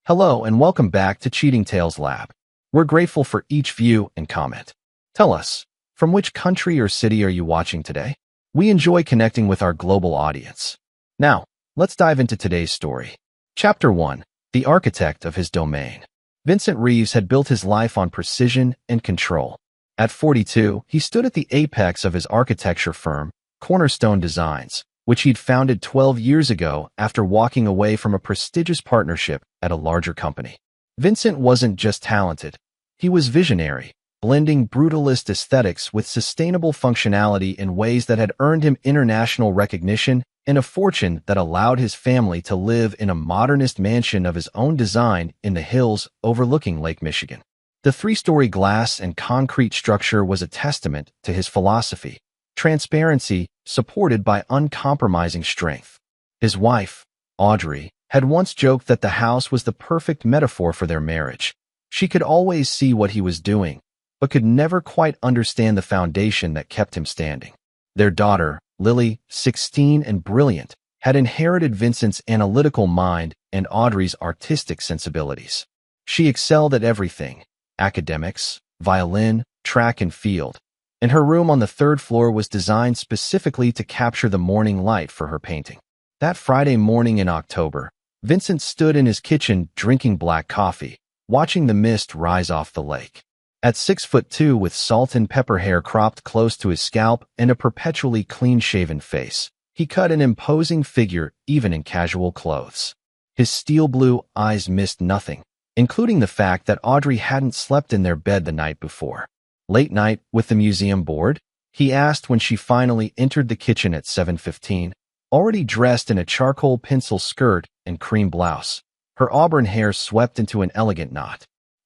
Hello and welcome back to Cheating Tales Lab. We're grateful for each view and comment. Tell us, from which country or city are you watching today? We enjoy connecting with our global audience. Now, let's dive into today's story. Chapter 1. The Architect of His Domain. Vincent Reeves had built his life on precision and control. At 42, he stood at the apex of his architecture firm, Cornerstone Designs, which he'd founded 12 years ago after walking away from a prestigious partnership at a larger company. Vincent wasn't just talented. He was visionary, blending brutalist aesthetics with sustainable functionality in ways that had earned him international recognition and a fortune that allowed his family to live in a modernist mansion of his own design in the hills overlooking Lake Michigan. The three-story glass and concrete structure was a testament to his philosophy: transparency supported by uncompromising strength. His wife, Audrey, had once joked that the house was the perfect metaphor for their marriage. She could always see what he was doing, but could never quite understand the foundation that kept him standing. Their daughter, Lily, 16 and brilliant, had inherited Vincent's analytical mind and Audrey's artistic sensibilities. She excelled at everything: academics, violin, track and field, and her room on the third floor was designed specifically to capture the morning light for her painting. That Friday morning in October, Vincent stood in his kitchen drinking black coffee, watching the mist rise off the lake. At 6'2", with salt and pepper hair cropped close to his scalp and a perpetually clean-shaven face, he cut an imposing figure even in casual clothes. His steel-blue eyes missed nothing, including the fact that Audrey hadn't slept in their bed the night before. "Late night with the museum board?" he asked when she finally entered the kitchen at 7:15, already dressed in a charcoal pencil skirt and cream blouse, her auburn hair swept into an elegant knot.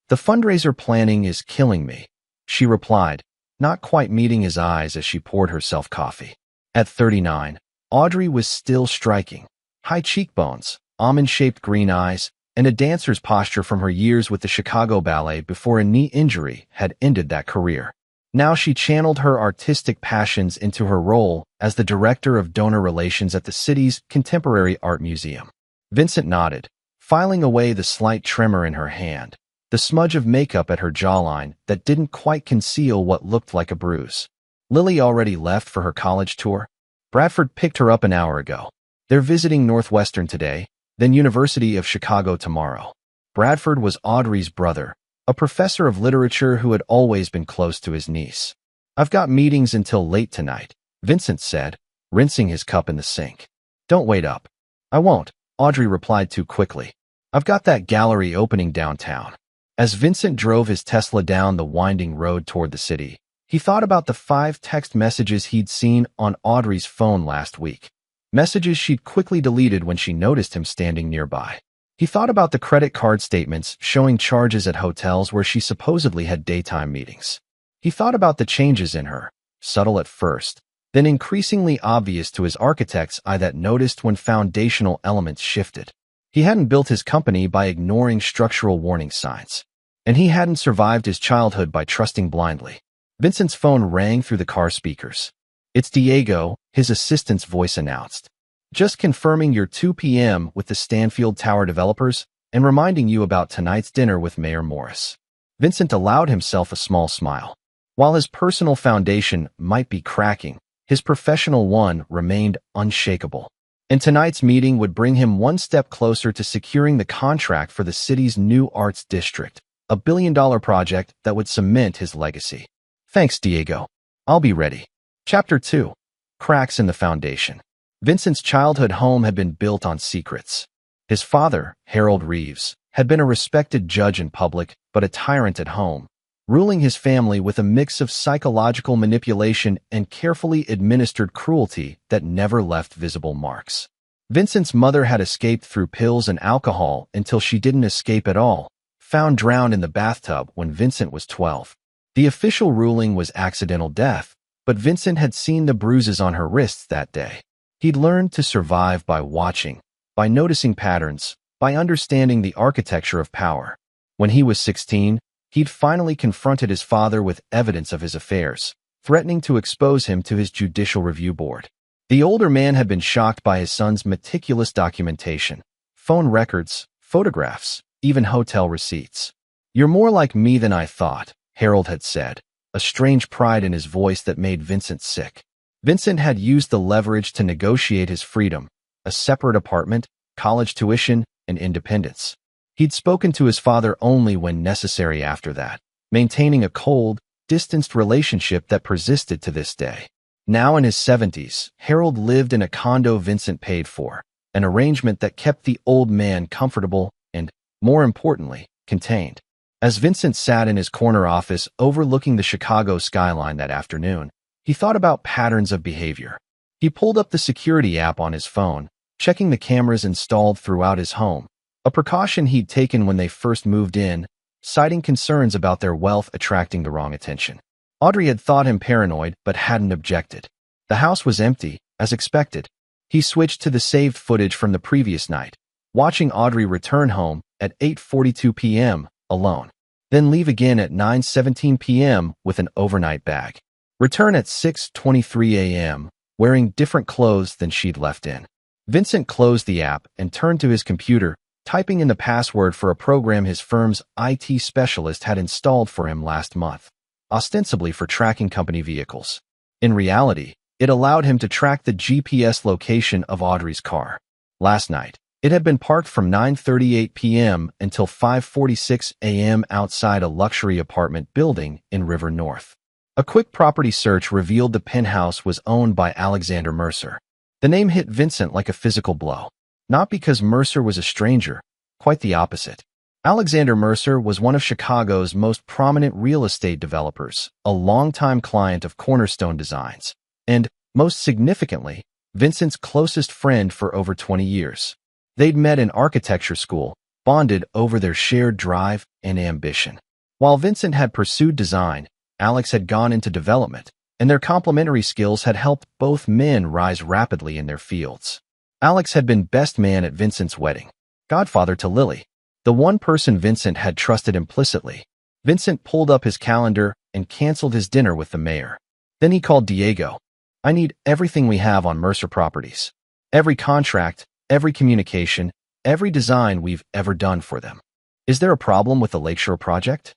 "The fundraiser planning is killing me," she replied, not quite meeting his eyes as she poured herself coffee. At 39, Audrey was still striking: high cheekbones, almond-shaped green eyes, and a dancer's posture from her years with the Chicago Ballet before a knee injury had ended that career. Now she channeled her artistic passions into her role as the director of donor relations at the city's Contemporary Art Museum. Vincent nodded, filing away the slight tremor in her hand, the smudge of makeup at her jawline that didn't quite conceal what looked like a bruise. "Lily already left for her college tour? Bradford picked her up an hour ago. They're visiting Northwestern today, then University of Chicago tomorrow." Bradford was Audrey's brother, a professor of literature who had always been close to his niece. "I've got meetings until late tonight," Vincent said, rinsing his cup in the sink. "Don't wait up." "I won't," Audrey replied too quickly. "I've got that gallery opening downtown." As Vincent drove his Tesla down the winding road toward the city, he thought about the 5 text messages he'd seen on Audrey's phone last week. Messages she'd quickly deleted when she noticed him standing nearby. He thought about the credit card statements showing charges at hotels where she supposedly had daytime meetings. He thought about the changes in her, subtle at first, then increasingly obvious to his architect's eye that noticed when foundational elements shifted. He hadn't built his company by ignoring structural warning signs, and he hadn't survived his childhood by trusting blindly. Vincent's phone rang through the car speakers. "It's Diego," his assistant's voice announced. "Just confirming your 2 p.m. with the Stanfield Tower developers and reminding you about tonight's dinner with Mayor Morris." Vincent allowed himself a small smile. While his personal foundation might be cracking, his professional one remained unshakable. And tonight's meeting would bring him one step closer to securing the contract for the city's new arts district, a billion-dollar project that would cement his legacy. "Thanks, Diego. I'll be ready." Chapter 2. Cracks in the Foundation. Vincent's childhood home had been built on secrets. His father, Harold Reeves, had been a respected judge in public, but a tyrant at home, ruling his family with a mix of psychological manipulation and carefully administered cruelty that never left visible marks. Vincent's mother had escaped through pills and alcohol until she didn't escape at all, found drowned in the bathtub when Vincent was 12. The official ruling was accidental death, but Vincent had seen the bruises on her wrists that day. He'd learned to survive by watching, by noticing patterns, by understanding the architecture of power. When he was 16, he'd finally confronted his father with evidence of his affairs, threatening to expose him to his judicial review board. The older man had been shocked by his son's meticulous documentation: phone records, photographs, even hotel receipts. "You're more like me than I thought," Harold had said, a strange pride in his voice that made Vincent sick. Vincent had used the leverage to negotiate his freedom, a separate apartment, college tuition, and independence. He'd spoken to his father only when necessary after that, maintaining a cold, distanced relationship that persisted to this day. Now in his 70s, Harold lived in a condo Vincent paid for, an arrangement that kept the old man comfortable and, more importantly, contained. As Vincent sat in his corner office overlooking the Chicago skyline that afternoon, he thought about patterns of behavior. He pulled up the security app on his phone, checking the cameras installed throughout his home, a precaution he'd taken when they first moved in, citing concerns about their wealth attracting the wrong attention. Audrey had thought him paranoid but hadn't objected. The house was empty, as expected. He switched to the saved footage from the previous night, watching Audrey return home at 8:42 p.m. alone, then leave again at 9:17 p.m. with an overnight bag. Return at 6:23 a.m., wearing different clothes than she'd left in. Vincent closed the app and turned to his computer, typing in the password for a program his firm's IT specialist had installed for him last month, ostensibly for tracking company vehicles. In reality, it allowed him to track the GPS location of Audrey's car. Last night, it had been parked from 9:38 p.m. until 5:46 a.m. outside a luxury apartment building in River North. A quick property search revealed the penthouse was owned by Alexander Mercer. The name hit Vincent like a physical blow. Not because Mercer was a stranger, quite the opposite. Alexander Mercer was one of Chicago's most prominent real estate developers, a longtime client of Cornerstone Designs, and, most significantly, Vincent's closest friend for over 20 years. They'd met in architecture school, bonded over their shared drive and ambition. While Vincent had pursued design, Alex had gone into development, and their complementary skills had helped both men rise rapidly in their fields. Alex had been best man at Vincent's wedding, godfather to Lily, the one person Vincent had trusted implicitly. Vincent pulled up his calendar and canceled his dinner with the mayor. Then he called Diego. "I need everything we have on Mercer Properties. Every contract, every communication, every design we've ever done for them." "Is there a problem with the Lakeshore project?"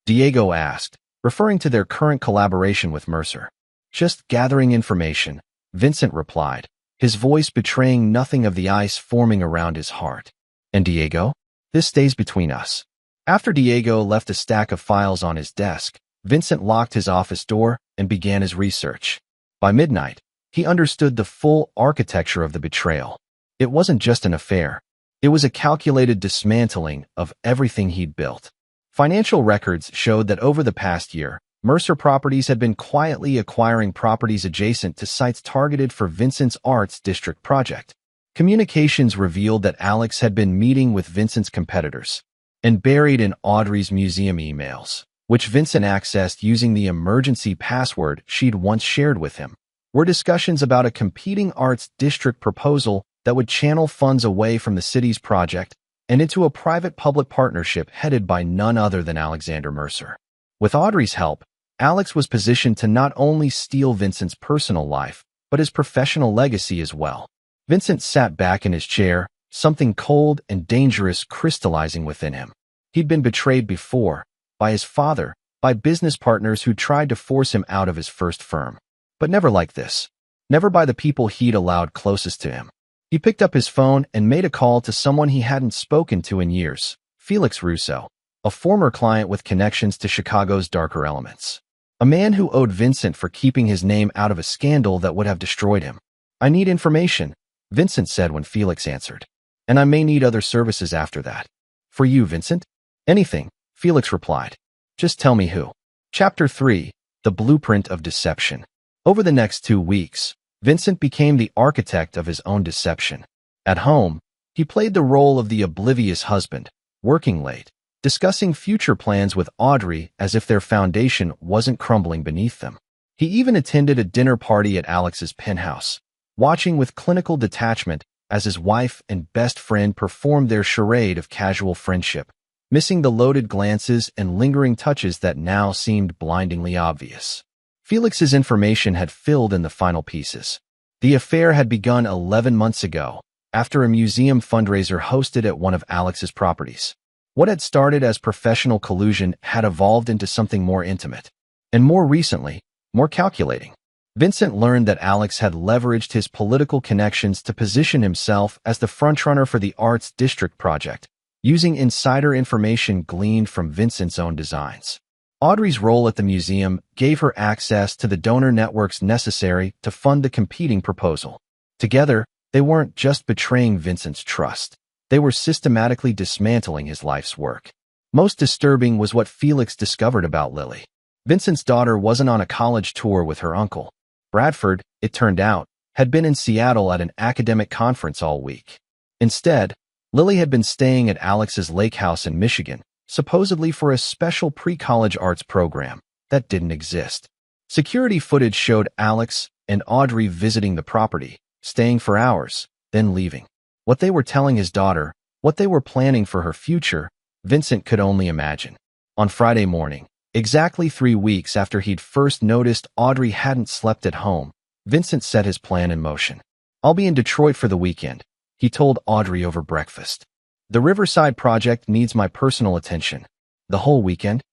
Diego asked, referring to their current collaboration with Mercer. "Just gathering information," Vincent replied, his voice betraying nothing of the ice forming around his heart. "And Diego? This stays between us." After Diego left a stack of files on his desk, Vincent locked his office door and began his research. By midnight, he understood the full architecture of the betrayal. It wasn't just an affair. It was a calculated dismantling of everything he'd built. Financial records showed that over the past year, Mercer Properties had been quietly acquiring properties adjacent to sites targeted for Vincent's Arts District project. Communications revealed that Alex had been meeting with Vincent's competitors, and buried in Audrey's museum emails, which Vincent accessed using the emergency password she'd once shared with him, were discussions about a competing arts district proposal that would channel funds away from the city's project and into a private-public partnership headed by none other than Alexander Mercer. With Audrey's help, Alex was positioned to not only steal Vincent's personal life, but his professional legacy as well. Vincent sat back in his chair, something cold and dangerous crystallizing within him. He'd been betrayed before, by his father, by business partners who tried to force him out of his first firm. But never like this. Never by the people he'd allowed closest to him. He picked up his phone and made a call to someone he hadn't spoken to in years, Felix Russo, a former client with connections to Chicago's darker elements. A man who owed Vincent for keeping his name out of a scandal that would have destroyed him. "I need information," Vincent said when Felix answered. "And I may need other services after that." "For you, Vincent?" "Anything," Felix replied. "Just tell me who." Chapter 3. The Blueprint of Deception. Over the next 2 weeks, Vincent became the architect of his own deception. At home, he played the role of the oblivious husband, working late, discussing future plans with Audrey as if their foundation wasn't crumbling beneath them. He even attended a dinner party at Alex's penthouse, watching with clinical detachment as his wife and best friend performed their charade of casual friendship, missing the loaded glances and lingering touches that now seemed blindingly obvious. Felix's information had filled in the final pieces. The affair had begun 11 months ago, after a museum fundraiser hosted at one of Alex's properties. What had started as professional collusion had evolved into something more intimate. And more recently, more calculating. Vincent learned that Alex had leveraged his political connections to position himself as the frontrunner for the Arts District project, using insider information gleaned from Vincent's own designs. Audrey's role at the museum gave her access to the donor networks necessary to fund the competing proposal. Together, they weren't just betraying Vincent's trust. They were systematically dismantling his life's work. Most disturbing was what Felix discovered about Lily. Vincent's daughter wasn't on a college tour with her uncle. Bradford, it turned out, had been in Seattle at an academic conference all week. Instead, Lily had been staying at Alex's lake house in Michigan, supposedly for a special pre-college arts program that didn't exist. Security footage showed Alex and Audrey visiting the property, staying for hours, then leaving. What they were telling his daughter, what they were planning for her future, Vincent could only imagine. On Friday morning, exactly 3 weeks after he'd first noticed Audrey hadn't slept at home, Vincent set his plan in motion. "I'll be in Detroit for the weekend," he told Audrey over breakfast. "The Riverside project needs my personal attention." "The whole weekend?"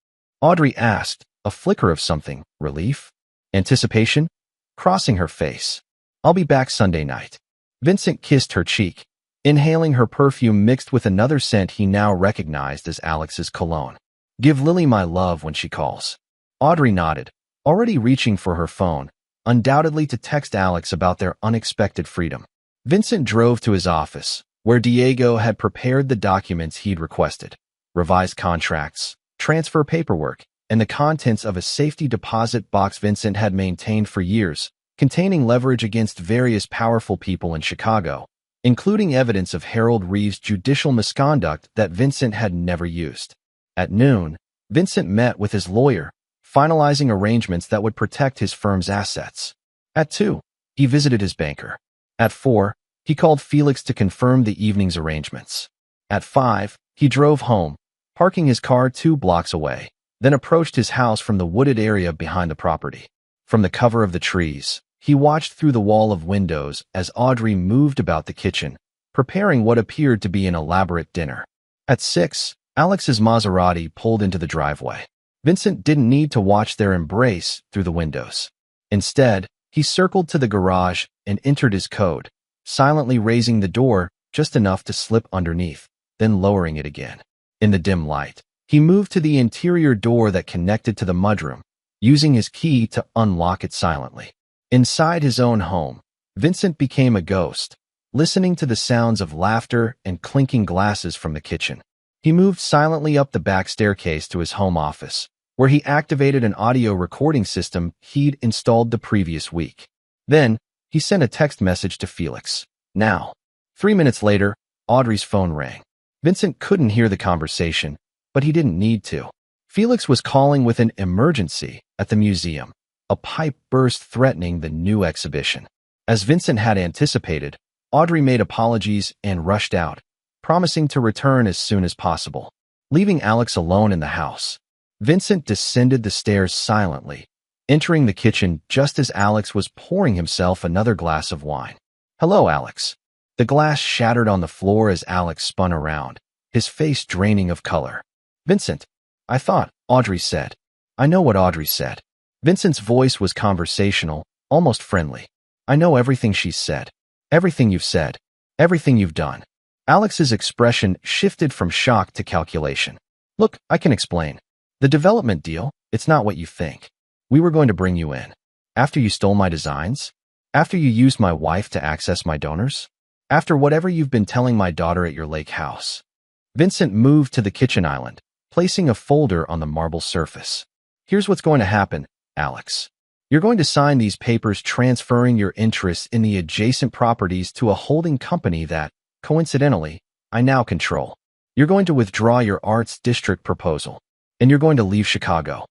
Audrey asked, a flicker of something, relief, anticipation, crossing her face. "I'll be back Sunday night." Vincent kissed her cheek, inhaling her perfume mixed with another scent he now recognized as Alex's cologne. "Give Lily my love when she calls." Audrey nodded, already reaching for her phone, undoubtedly to text Alex about their unexpected freedom. Vincent drove to his office, where Diego had prepared the documents he'd requested: revised contracts, transfer paperwork, and the contents of a safety deposit box Vincent had maintained for years, containing leverage against various powerful people in Chicago, including evidence of Harold Reeves' judicial misconduct that Vincent had never used. At noon, Vincent met with his lawyer, finalizing arrangements that would protect his firm's assets. At 2, he visited his banker. At 4, he called Felix to confirm the evening's arrangements. At 5, he drove home, parking his car 2 blocks away, then approached his house from the wooded area behind the property. From the cover of the trees, he watched through the wall of windows as Audrey moved about the kitchen, preparing what appeared to be an elaborate dinner. At 6, Alex's Maserati pulled into the driveway. Vincent didn't need to watch their embrace through the windows. Instead, he circled to the garage and entered his code, silently raising the door just enough to slip underneath, then lowering it again. In the dim light, he moved to the interior door that connected to the mudroom, using his key to unlock it silently. Inside his own home, Vincent became a ghost, listening to the sounds of laughter and clinking glasses from the kitchen. He moved silently up the back staircase to his home office, where he activated an audio recording system he'd installed the previous week. Then, he sent a text message to Felix. Now. 3 minutes later, Audrey's phone rang. Vincent couldn't hear the conversation, but he didn't need to. Felix was calling with an emergency at the museum. A pipe burst threatening the new exhibition. As Vincent had anticipated, Audrey made apologies and rushed out, promising to return as soon as possible. Leaving Alex alone in the house, Vincent descended the stairs silently, entering the kitchen just as Alex was pouring himself another glass of wine. "Hello, Alex." The glass shattered on the floor as Alex spun around, his face draining of color. "Vincent, I thought," Audrey said. "I know what Audrey said." Vincent's voice was conversational, almost friendly. "I know everything she's said. Everything you've said. Everything you've done." Alex's expression shifted from shock to calculation. "Look, I can explain. The development deal, it's not what you think. We were going to bring you in. After you stole my designs? After you used my wife to access my donors? After whatever you've been telling my daughter at your lake house." Vincent moved to the kitchen island, placing a folder on the marble surface. "Here's what's going to happen, Alex. You're going to sign these papers transferring your interests in the adjacent properties to a holding company that, coincidentally, I now control. You're going to withdraw your Arts District proposal, and you're going to leave Chicago."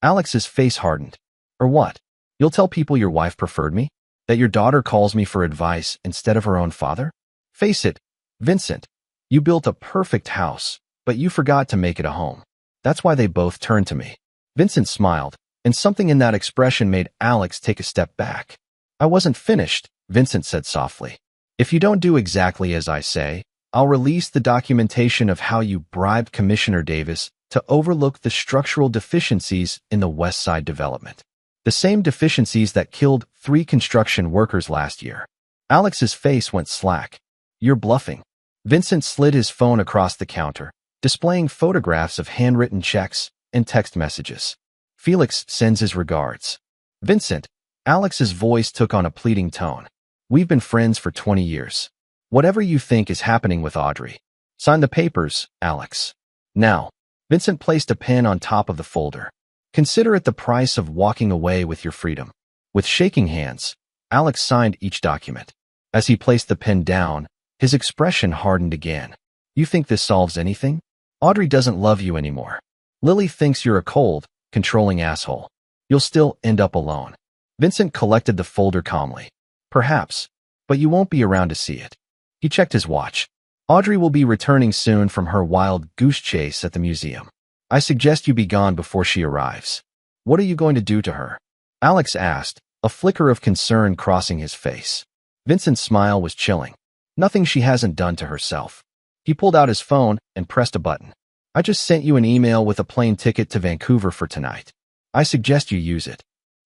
Alex's face hardened. "Or what? You'll tell people your wife preferred me? That your daughter calls me for advice instead of her own father? Face it, Vincent, you built a perfect house, but you forgot to make it a home. That's why they both turned to me." Vincent smiled, and something in that expression made Alex take a step back. "I wasn't finished," Vincent said softly. "If you don't do exactly as I say, I'll release the documentation of how you bribed Commissioner Davis to overlook the structural deficiencies in the West Side development. The same deficiencies that killed 3 construction workers last year. Alex's face went slack. You're bluffing. Vincent slid his phone across the counter, displaying photographs of handwritten checks and text messages. Felix sends his regards. Vincent, Alex's voice took on a pleading tone. We've been friends for 20 years. Whatever you think is happening with Audrey. Sign the papers, Alex. Now. Vincent placed a pen on top of the folder. Consider it the price of walking away with your freedom. With shaking hands, Alex signed each document. As he placed the pen down, his expression hardened again. You think this solves anything? Audrey doesn't love you anymore. Lily thinks you're a cold, controlling asshole. You'll still end up alone. Vincent collected the folder calmly. Perhaps, but you won't be around to see it. He checked his watch. Audrey will be returning soon from her wild goose chase at the museum. I suggest you be gone before she arrives. What are you going to do to her? Alex asked, a flicker of concern crossing his face. Vincent's smile was chilling. Nothing she hasn't done to herself. He pulled out his phone and pressed a button. I just sent you an email with a plane ticket to Vancouver for tonight. I suggest you use it.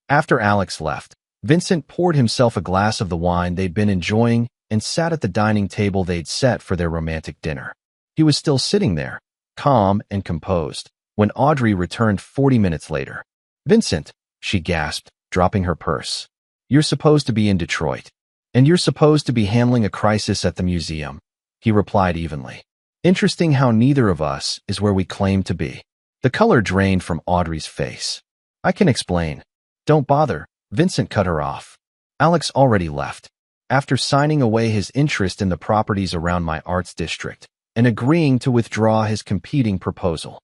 After Alex left, Vincent poured himself a glass of the wine they'd been enjoying and sat at the dining table they'd set for their romantic dinner. He was still sitting there, calm and composed, when Audrey returned 40 minutes later. Vincent, she gasped, dropping her purse. You're supposed to be in Detroit. And you're supposed to be handling a crisis at the museum, he replied evenly. Interesting how neither of us is where we claim to be. The color drained from Audrey's face. I can explain. Don't bother, Vincent cut her off. Alex already left. After signing away his interest in the properties around my arts district and agreeing to withdraw his competing proposal.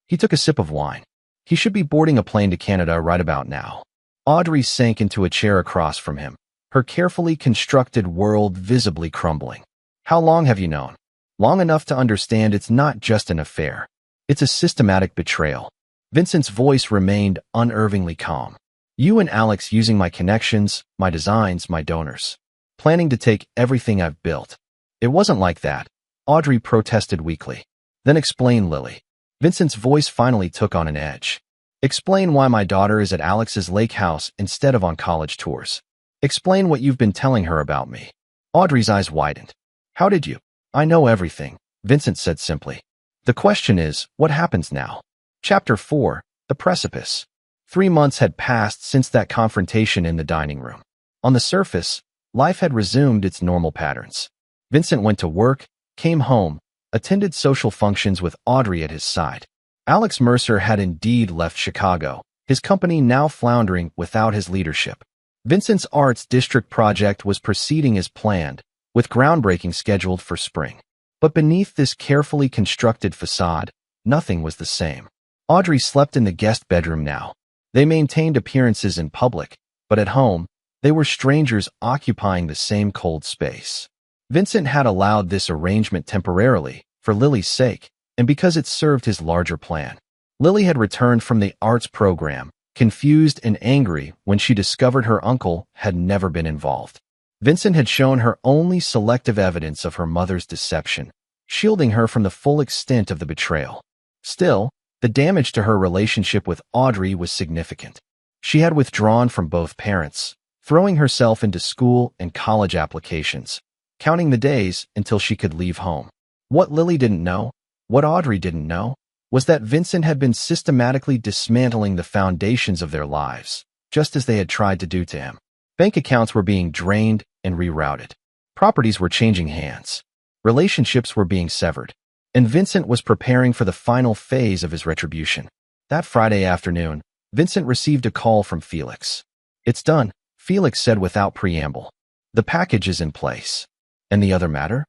He took a sip of wine. He should be boarding a plane to Canada right about now. Audrey sank into a chair across from him, her carefully constructed world visibly crumbling. How long have you known? Long enough to understand it's not just an affair. It's a systematic betrayal. Vincent's voice remained unervingly calm. You and Alex using my connections, my designs, my donors. Planning to take everything I've built. It wasn't like that, Audrey protested weakly. Then explain, Lily. Vincent's voice finally took on an edge. Explain why my daughter is at Alex's lake house instead of on college tours. Explain what you've been telling her about me. Audrey's eyes widened. How did you? I know everything, Vincent said simply. The question is, what happens now? Chapter 4, The Precipice. 3 months had passed since that confrontation in the dining room. On the surface, life had resumed its normal patterns. Vincent went to work, came home, attended social functions with Audrey at his side. Alex Mercer had indeed left Chicago, his company now floundering without his leadership. Vincent's Arts District project was proceeding as planned, with groundbreaking scheduled for spring. But beneath this carefully constructed facade, nothing was the same. Audrey slept in the guest bedroom now. They maintained appearances in public, but at home, they were strangers occupying the same cold space. Vincent had allowed this arrangement temporarily, for Lily's sake, and because it served his larger plan. Lily had returned from the arts program, confused and angry when she discovered her uncle had never been involved. Vincent had shown her only selective evidence of her mother's deception, shielding her from the full extent of the betrayal. Still, the damage to her relationship with Audrey was significant. She had withdrawn from both parents, throwing herself into school and college applications, counting the days until she could leave home. What Lily didn't know, what Audrey didn't know, was that Vincent had been systematically dismantling the foundations of their lives, just as they had tried to do to him. Bank accounts were being drained and rerouted. Properties were changing hands. Relationships were being severed. And Vincent was preparing for the final phase of his retribution. That Friday afternoon, Vincent received a call from Felix. It's done, Felix said without preamble. The package is in place. And the other matter?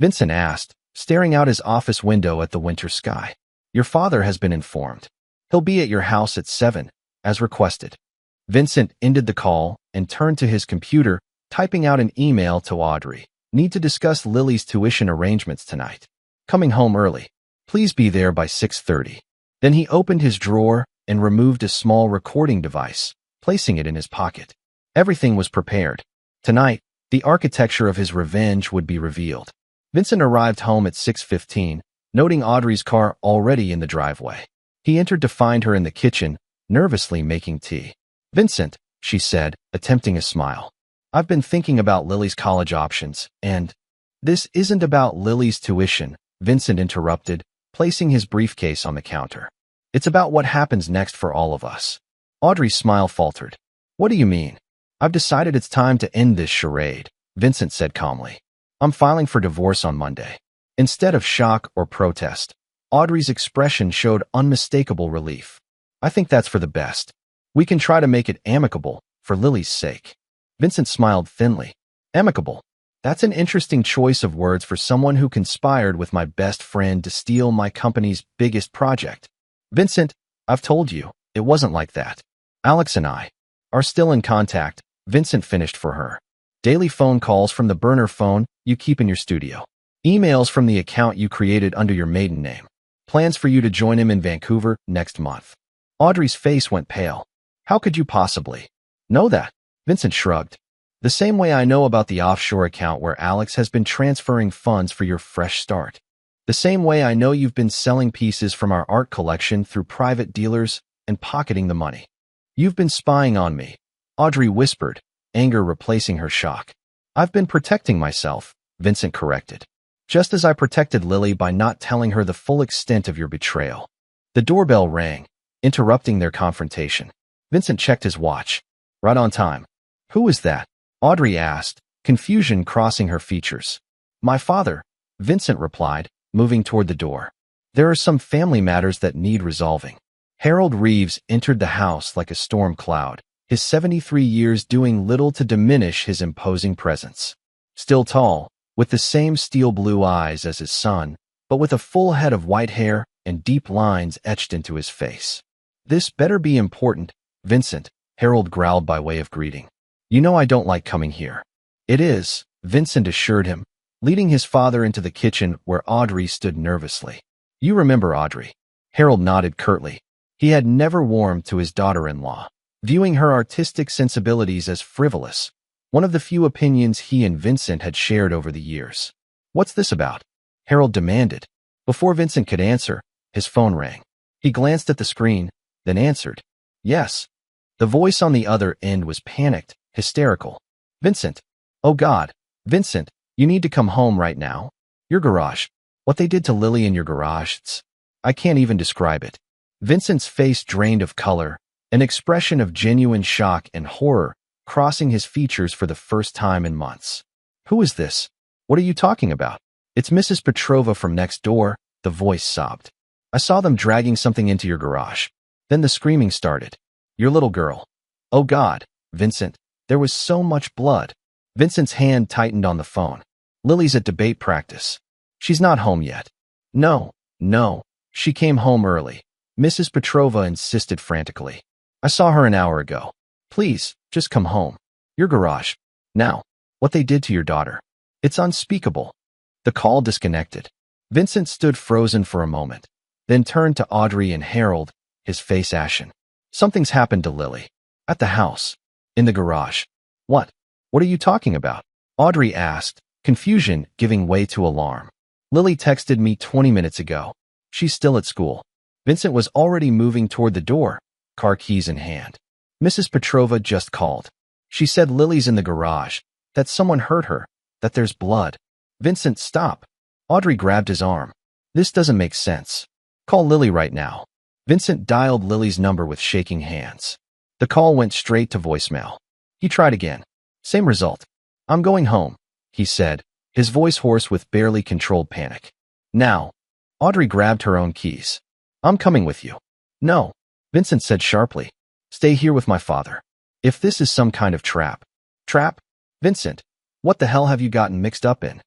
Vincent asked, staring out his office window at the winter sky. Your father has been informed. He'll be at your house at 7, as requested. Vincent ended the call and turned to his computer, typing out an email to Audrey. Need to discuss Lily's tuition arrangements tonight. Coming home early. Please be there by 6:30. Then he opened his drawer and removed a small recording device, placing it in his pocket. Everything was prepared. Tonight, the architecture of his revenge would be revealed. Vincent arrived home at 6:15, noting Audrey's car already in the driveway. He entered to find her in the kitchen, nervously making tea. "Vincent," she said, attempting a smile. "I've been thinking about Lily's college options, and—" "This isn't about Lily's tuition," Vincent interrupted, placing his briefcase on the counter. "It's about what happens next for all of us." Audrey's smile faltered. "What do you mean?" "I've decided it's time to end this charade," Vincent said calmly. "I'm filing for divorce on Monday." Instead of shock or protest, Audrey's expression showed unmistakable relief. "I think that's for the best. We can try to make it amicable, for Lily's sake." Vincent smiled thinly. "Amicable? That's an interesting choice of words for someone who conspired with my best friend to steal my company's biggest project." "Vincent, I've told you, it wasn't like that. Alex and I are still in contact," Vincent finished for her. "Daily phone calls from the burner phone you keep in your studio. Emails from the account you created under your maiden name. Plans for you to join him in Vancouver next month." Audrey's face went pale. "How could you possibly know that?" Vincent shrugged. "The same way I know about the offshore account where Alex has been transferring funds for your fresh start. The same way I know you've been selling pieces from our art collection through private dealers and pocketing the money. You've been spying on me," Audrey whispered, anger replacing her shock. "I've been protecting myself," Vincent corrected. "Just as I protected Lily by not telling her the full extent of your betrayal." The doorbell rang, interrupting their confrontation. Vincent checked his watch. Right on time. "Who was that?" Audrey asked, confusion crossing her features. "My father," Vincent replied, moving toward the door. "There are some family matters that need resolving." Harold Reeves entered the house like a storm cloud, his 73 years doing little to diminish his imposing presence. Still tall, with the same steel blue eyes as his son, but with a full head of white hair and deep lines etched into his face. "This better be important, Vincent," Harold growled by way of greeting. "You know I don't like coming here." "It is," Vincent assured him, leading his father into the kitchen where Audrey stood nervously. "You remember Audrey?" Harold nodded curtly. He had never warmed to his daughter-in-law, viewing her artistic sensibilities as frivolous, one of the few opinions he and Vincent had shared over the years. "What's this about?" Harold demanded. Before Vincent could answer, his phone rang. He glanced at the screen, then answered. "Yes." The voice on the other end was panicked, hysterical. "Vincent. Oh God. Vincent, you need to come home right now. Your garage. What they did to Lily in your garage, I can't even describe it." Vincent's face drained of color, an expression of genuine shock and horror crossing his features for the first time in months. "Who is this? What are you talking about?" "It's Mrs. Petrova from next door," the voice sobbed. "I saw them dragging something into your garage." Then the screaming started. "Your little girl." "Oh God, Vincent, there was so much blood." Vincent's hand tightened on the phone. "Lily's at debate practice. She's not home yet." No, she came home early," Mrs. Petrova insisted frantically. "I saw her an hour ago. Please, just come home. Your garage. Now, what they did to your daughter. It's unspeakable." The call disconnected. Vincent stood frozen for a moment, then turned to Audrey and Harold, his face ashen. "Something's happened to Lily. At the house. In the garage." What are you talking about?" Audrey asked, confusion giving way to alarm. "Lily texted me 20 minutes ago. She's still at school." Vincent was already moving toward the door, car keys in hand. "Mrs. Petrova just called. She said Lily's in the garage, that someone hurt her, that there's blood." "Vincent, stop." Audrey grabbed his arm. "This doesn't make sense. Call Lily right now." Vincent dialed Lily's number with shaking hands. The call went straight to voicemail. He tried again. Same result. "I'm going home," he said, his voice hoarse with barely controlled panic. "Now." Audrey grabbed her own keys. "I'm coming with you." "No," Vincent said sharply. "Stay here with my father. If this is some kind of trap." "Trap? Vincent, what the hell have you gotten mixed up in?"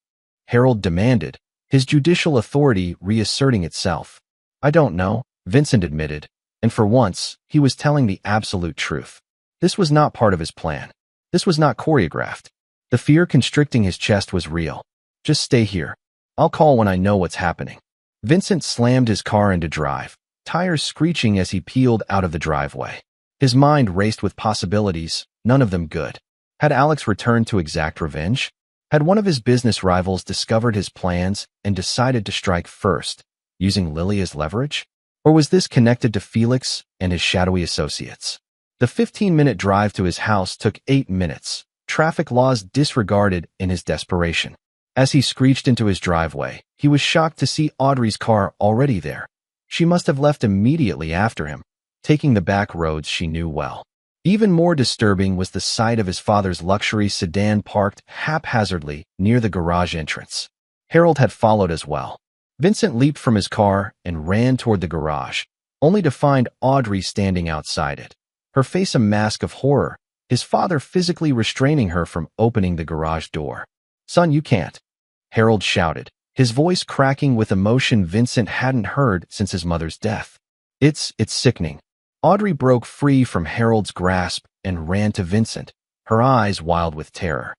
Harold demanded, his judicial authority reasserting itself. "I don't know," Vincent admitted, and for once, he was telling the absolute truth. This was not part of his plan. This was not choreographed. The fear constricting his chest was real. "Just stay here. I'll call when I know what's happening." Vincent slammed his car into drive, tires screeching as he peeled out of the driveway. His mind raced with possibilities, none of them good. Had Alex returned to exact revenge? Had one of his business rivals discovered his plans and decided to strike first, using Lily as leverage? Or was this connected to Felix and his shadowy associates? The 15-minute drive to his house took 8 minutes, traffic laws disregarded in his desperation. As he screeched into his driveway, he was shocked to see Audrey's car already there. She must have left immediately after him, taking the back roads she knew well. Even more disturbing was the sight of his father's luxury sedan parked haphazardly near the garage entrance. Harold had followed as well. Vincent leaped from his car and ran toward the garage, only to find Audrey standing outside it, her face a mask of horror, his father physically restraining her from opening the garage door. "Son, you can't," Harold shouted, his voice cracking with emotion Vincent hadn't heard since his mother's death. It's sickening." Audrey broke free from Harold's grasp and ran to Vincent, her eyes wild with terror.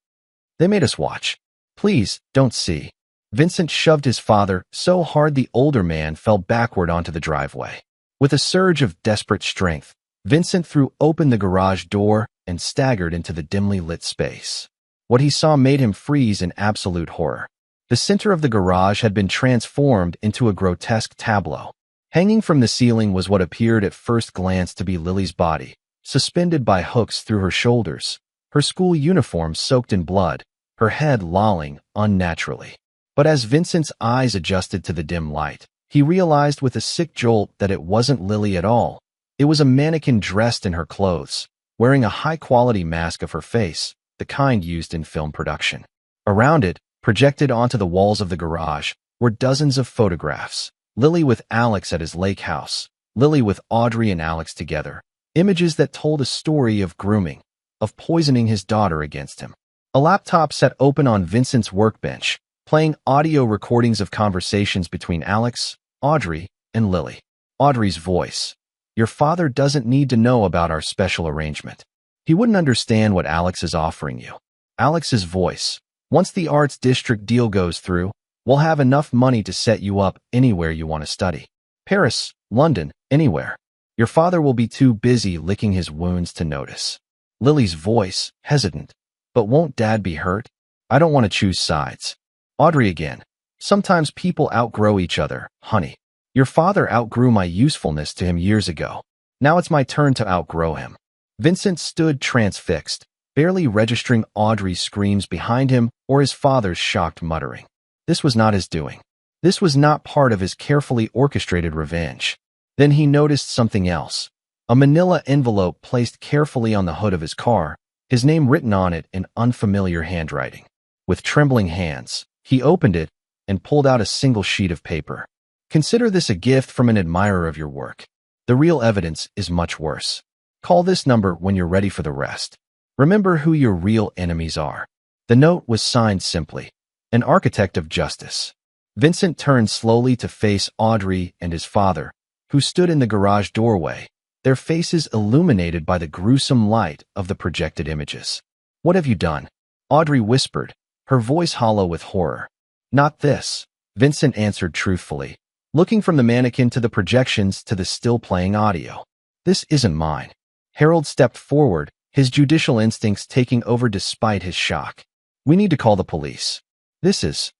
"They made us watch. Please, don't see." Vincent shoved his father so hard the older man fell backward onto the driveway. With a surge of desperate strength, Vincent threw open the garage door and staggered into the dimly lit space. What he saw made him freeze in absolute horror. The center of the garage had been transformed into a grotesque tableau. Hanging from the ceiling was what appeared at first glance to be Lily's body, suspended by hooks through her shoulders, her school uniform soaked in blood, her head lolling unnaturally. But as Vincent's eyes adjusted to the dim light, he realized with a sick jolt that it wasn't Lily at all. It was a mannequin dressed in her clothes, wearing a high-quality mask of her face, the kind used in film production. Around it, projected onto the walls of the garage, were dozens of photographs. Lily with Alex at his lake house, Lily with Audrey and Alex together. Images that told a story of grooming, of poisoning his daughter against him. A laptop sat open on Vincent's workbench, playing audio recordings of conversations between Alex, Audrey, and Lily. Audrey's voice. "Your father doesn't need to know about our special arrangement. He wouldn't understand what Alex is offering you." Alex's voice. "Once the arts district deal goes through, we'll have enough money to set you up anywhere you want to study. Paris, London, anywhere. Your father will be too busy licking his wounds to notice." Lily's voice, hesitant. "But won't Dad be hurt? I don't want to choose sides." Audrey again. "Sometimes people outgrow each other, honey. Your father outgrew my usefulness to him years ago. Now it's my turn to outgrow him." Vincent stood transfixed, barely registering Audrey's screams behind him or his father's shocked muttering. This was not his doing. This was not part of his carefully orchestrated revenge. Then he noticed something else. A manila envelope placed carefully on the hood of his car, his name written on it in unfamiliar handwriting. With trembling hands, he opened it and pulled out a single sheet of paper. "Consider this a gift from an admirer of your work. The real evidence is much worse. Call this number when you're ready for the rest. Remember who your real enemies are." The note was signed simply, "An architect of justice." Vincent turned slowly to face Audrey and his father, who stood in the garage doorway, their faces illuminated by the gruesome light of the projected images. "What have you done?" Audrey whispered, her voice hollow with horror. "Not this," Vincent answered truthfully, looking from the mannequin to the projections to the still-playing audio. "This isn't mine." Harold stepped forward, his judicial instincts taking over despite his shock. "We need to call the police. This is—"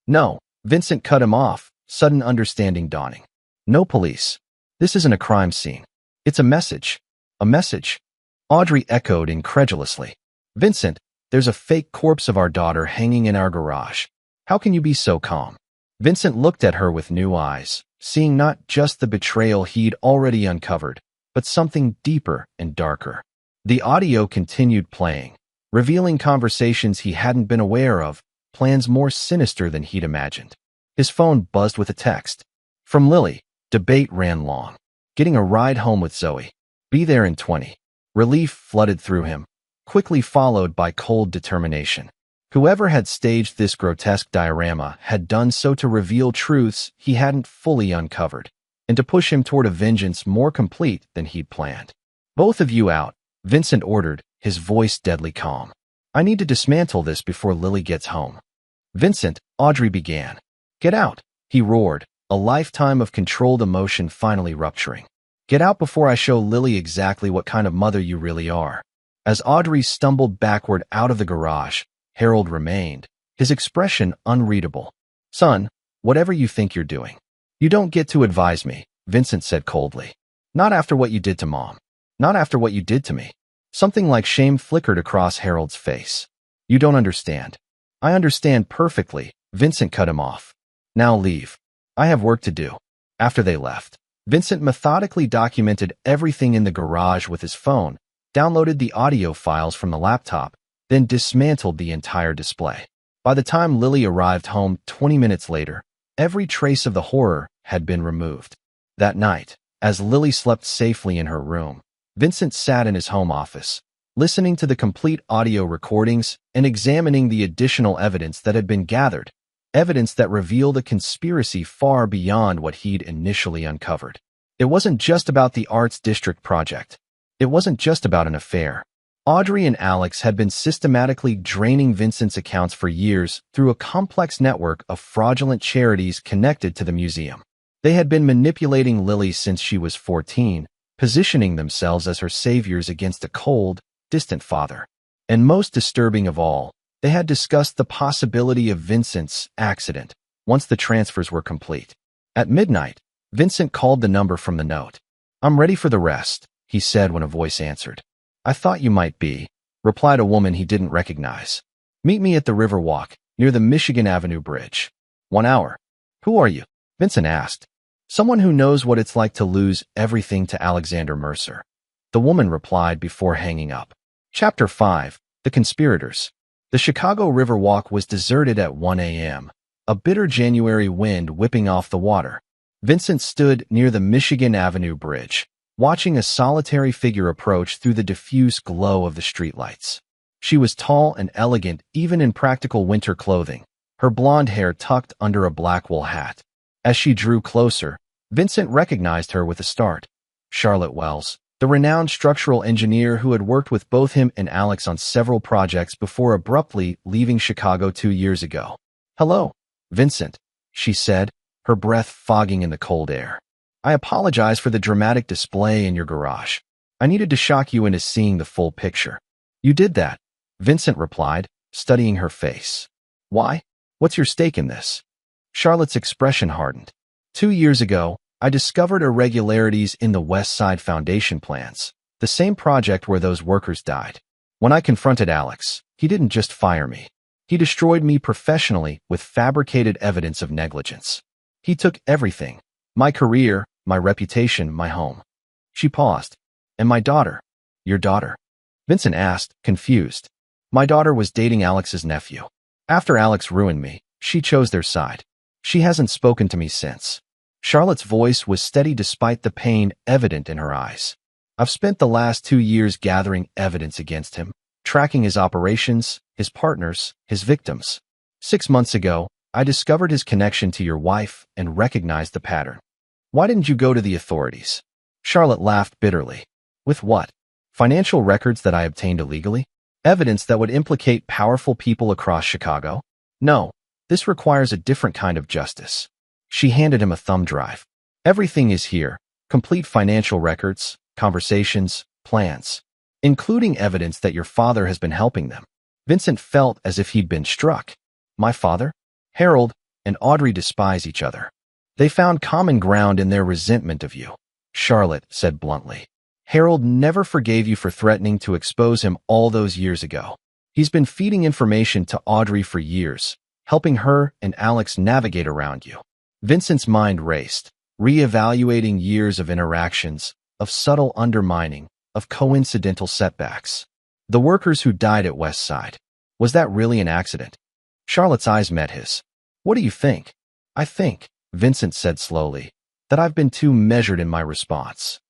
"No," Vincent cut him off, sudden understanding dawning. "No police. This isn't a crime scene. It's a message." "A message?" Audrey echoed incredulously. "Vincent, there's a fake corpse of our daughter hanging in our garage. How can you be so calm?" Vincent looked at her with new eyes, seeing not just the betrayal he'd already uncovered, but something deeper and darker. The audio continued playing, revealing conversations he hadn't been aware of, plans more sinister than he'd imagined. His phone buzzed with a text. From Lily. Debate ran long. Getting a ride home with Zoe. Be there in 20. Relief flooded through him, quickly followed by cold determination. Whoever had staged this grotesque diorama had done so to reveal truths he hadn't fully uncovered, and to push him toward a vengeance more complete than he'd planned. "Both of you out," Vincent ordered, his voice deadly calm. "I need to dismantle this before Lily gets home." "Vincent," Audrey began. "Get out," he roared, a lifetime of controlled emotion finally rupturing. "Get out before I show Lily exactly what kind of mother you really are." As Audrey stumbled backward out of the garage, Harold remained, his expression unreadable. Son, whatever you think you're doing. You don't get to advise me, Vincent said coldly. Not after what you did to Mom. Not after what you did to me. Something like shame flickered across Harold's face. You don't understand. I understand perfectly, Vincent cut him off. Now leave. I have work to do. After they left, Vincent methodically documented everything in the garage with his phone, downloaded the audio files from the laptop, then dismantled the entire display. By the time Lily arrived home 20 minutes later, every trace of the horror had been removed. That night, as Lily slept safely in her room, Vincent sat in his home office, listening to the complete audio recordings and examining the additional evidence that had been gathered, evidence that revealed a conspiracy far beyond what he'd initially uncovered. It wasn't just about the Arts District project. It wasn't just about an affair. Audrey and Alex had been systematically draining Vincent's accounts for years through a complex network of fraudulent charities connected to the museum. They had been manipulating Lily since she was 14, positioning themselves as her saviors against a cold, distant father. And most disturbing of all, they had discussed the possibility of Vincent's accident once the transfers were complete. At midnight, Vincent called the number from the note. I'm ready for the rest, he said when a voice answered. I thought you might be, replied a woman he didn't recognize. Meet me at the Riverwalk, near the Michigan Avenue Bridge. 1 hour. Who are you? Vincent asked. Someone who knows what it's like to lose everything to Alexander Mercer. The woman replied before hanging up. Chapter 5. The Conspirators. The Chicago Riverwalk was deserted at 1 a.m., a bitter January wind whipping off the water. Vincent stood near the Michigan Avenue Bridge, watching a solitary figure approach through the diffuse glow of the streetlights. She was tall and elegant even in practical winter clothing, her blonde hair tucked under a black wool hat. As she drew closer, Vincent recognized her with a start. Charlotte Wells, the renowned structural engineer who had worked with both him and Alex on several projects before abruptly leaving Chicago 2 years ago. Hello, Vincent, she said, her breath fogging in the cold air. I apologize for the dramatic display in your garage. I needed to shock you into seeing the full picture. You did that, Vincent replied, studying her face. Why? What's your stake in this? Charlotte's expression hardened. 2 years ago, I discovered irregularities in the West Side Foundation plans, the same project where those workers died. When I confronted Alex, he didn't just fire me. He destroyed me professionally with fabricated evidence of negligence. He took everything. My career, my reputation, my home. She paused. And my daughter? Your daughter? Vincent asked, confused. My daughter was dating Alex's nephew. After Alex ruined me, she chose their side. She hasn't spoken to me since. Charlotte's voice was steady despite the pain evident in her eyes. I've spent the last 2 years gathering evidence against him, tracking his operations, his partners, his victims. 6 months ago, I discovered his connection to your wife and recognized the pattern. Why didn't you go to the authorities? Charlotte laughed bitterly. With what? Financial records that I obtained illegally? Evidence that would implicate powerful people across Chicago? No, this requires a different kind of justice. She handed him a thumb drive. Everything is here, complete financial records, conversations, plans, including evidence that your father has been helping them. Vincent felt as if he'd been struck. My father? Harold and Audrey despise each other. They found common ground in their resentment of you, Charlotte said bluntly. Harold never forgave you for threatening to expose him all those years ago. He's been feeding information to Audrey for years, helping her and Alex navigate around you. Vincent's mind raced, re-evaluating years of interactions, of subtle undermining, of coincidental setbacks. The workers who died at West Side. Was that really an accident? Charlotte's eyes met his. What do you think? I think, Vincent said slowly, that I've been too measured in my response.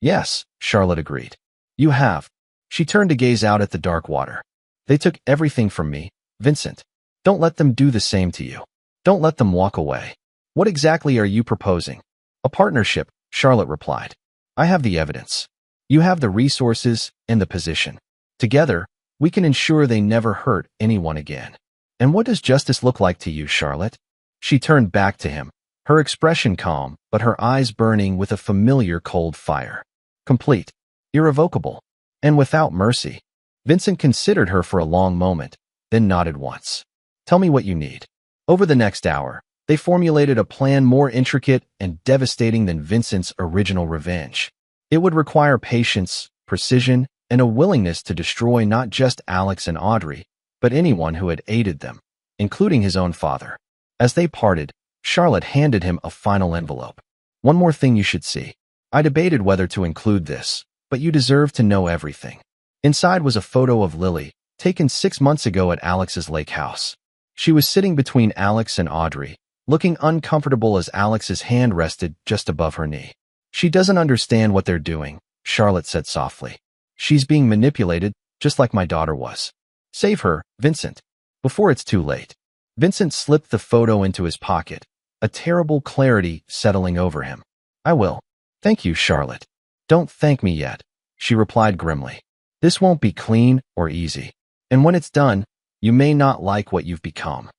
Yes, Charlotte agreed. You have. She turned to gaze out at the dark water. They took everything from me, Vincent. Don't let them do the same to you. Don't let them walk away. What exactly are you proposing? A partnership, Charlotte replied. I have the evidence. You have the resources and the position. Together, we can ensure they never hurt anyone again. And what does justice look like to you, Charlotte? She turned back to him, her expression calm, but her eyes burning with a familiar cold fire. Complete, irrevocable, and without mercy. Vincent considered her for a long moment, then nodded once. Tell me what you need. Over the next hour, they formulated a plan more intricate and devastating than Vincent's original revenge. It would require patience, precision, and a willingness to destroy not just Alex and Audrey, but anyone who had aided them, including his own father. As they parted, Charlotte handed him a final envelope. One more thing you should see. I debated whether to include this, but you deserve to know everything. Inside was a photo of Lily, taken 6 months ago at Alex's lake house. She was sitting between Alex and Audrey, looking uncomfortable as Alex's hand rested just above her knee. She doesn't understand what they're doing, Charlotte said softly. She's being manipulated, just like my daughter was. Save her, Vincent, before it's too late. Vincent slipped the photo into his pocket, a terrible clarity settling over him. I will. Thank you, Charlotte. Don't thank me yet, she replied grimly. This won't be clean or easy. And when it's done, you may not like what you've become.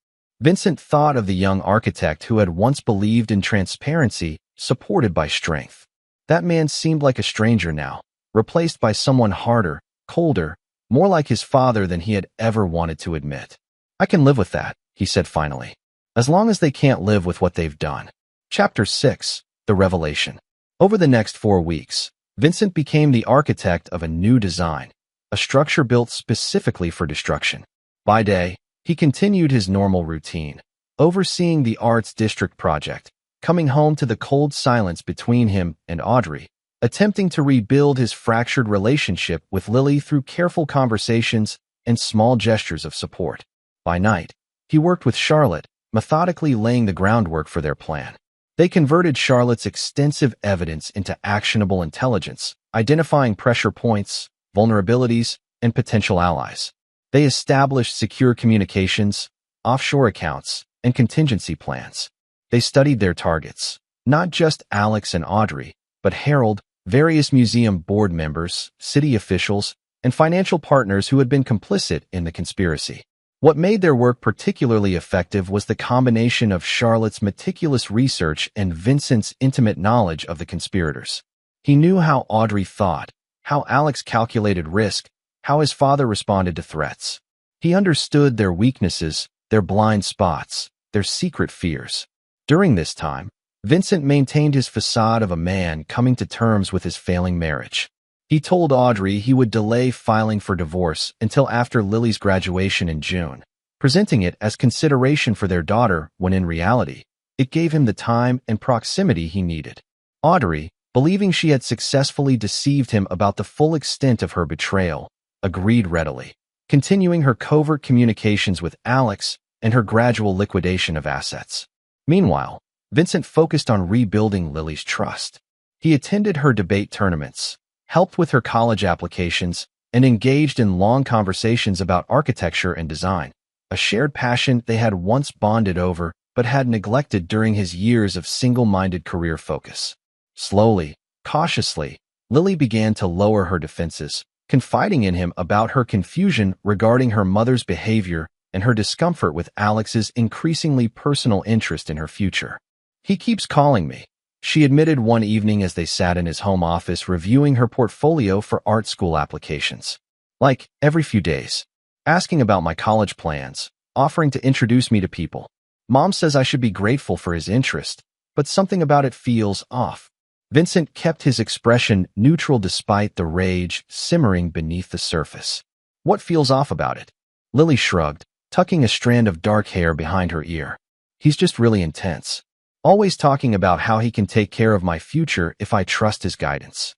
Vincent thought of the young architect who had once believed in transparency, supported by strength. That man seemed like a stranger now, replaced by someone harder, colder, more like his father than he had ever wanted to admit. I can live with that, he said finally, as long as they can't live with what they've done. Chapter 6. The Revelation. Over the next 4 weeks, Vincent became the architect of a new design, a structure built specifically for destruction. By day, he continued his normal routine, overseeing the Arts District project, coming home to the cold silence between him and Audrey, attempting to rebuild his fractured relationship with Lily through careful conversations and small gestures of support. By night, he worked with Charlotte, methodically laying the groundwork for their plan. They converted Charlotte's extensive evidence into actionable intelligence, identifying pressure points, vulnerabilities, and potential allies. They established secure communications, offshore accounts, and contingency plans. They studied their targets, not just Alex and Audrey, but Harold, various museum board members, city officials, and financial partners who had been complicit in the conspiracy. What made their work particularly effective was the combination of Charlotte's meticulous research and Vincent's intimate knowledge of the conspirators. He knew how Audrey thought, how Alex calculated risk, how his father responded to threats. He understood their weaknesses, their blind spots, their secret fears. During this time, Vincent maintained his facade of a man coming to terms with his failing marriage. He told Audrey he would delay filing for divorce until after Lily's graduation in June, presenting it as consideration for their daughter when in reality, it gave him the time and proximity he needed. Audrey, believing she had successfully deceived him about the full extent of her betrayal, agreed readily, continuing her covert communications with Alex and her gradual liquidation of assets. Meanwhile, Vincent focused on rebuilding Lily's trust. He attended her debate tournaments, helped with her college applications, and engaged in long conversations about architecture and design, a shared passion they had once bonded over but had neglected during his years of single-minded career focus. Slowly, cautiously, Lily began to lower her defenses, confiding in him about her confusion regarding her mother's behavior and her discomfort with Alex's increasingly personal interest in her future. He keeps calling me, she admitted one evening as they sat in his home office reviewing her portfolio for art school applications. Like, every few days. Asking about my college plans, offering to introduce me to people. Mom says I should be grateful for his interest, but something about it feels off. Vincent kept his expression neutral despite the rage simmering beneath the surface. What feels off about it? Lily shrugged, tucking a strand of dark hair behind her ear. He's just really intense. Always talking about how he can take care of my future if I trust his guidance.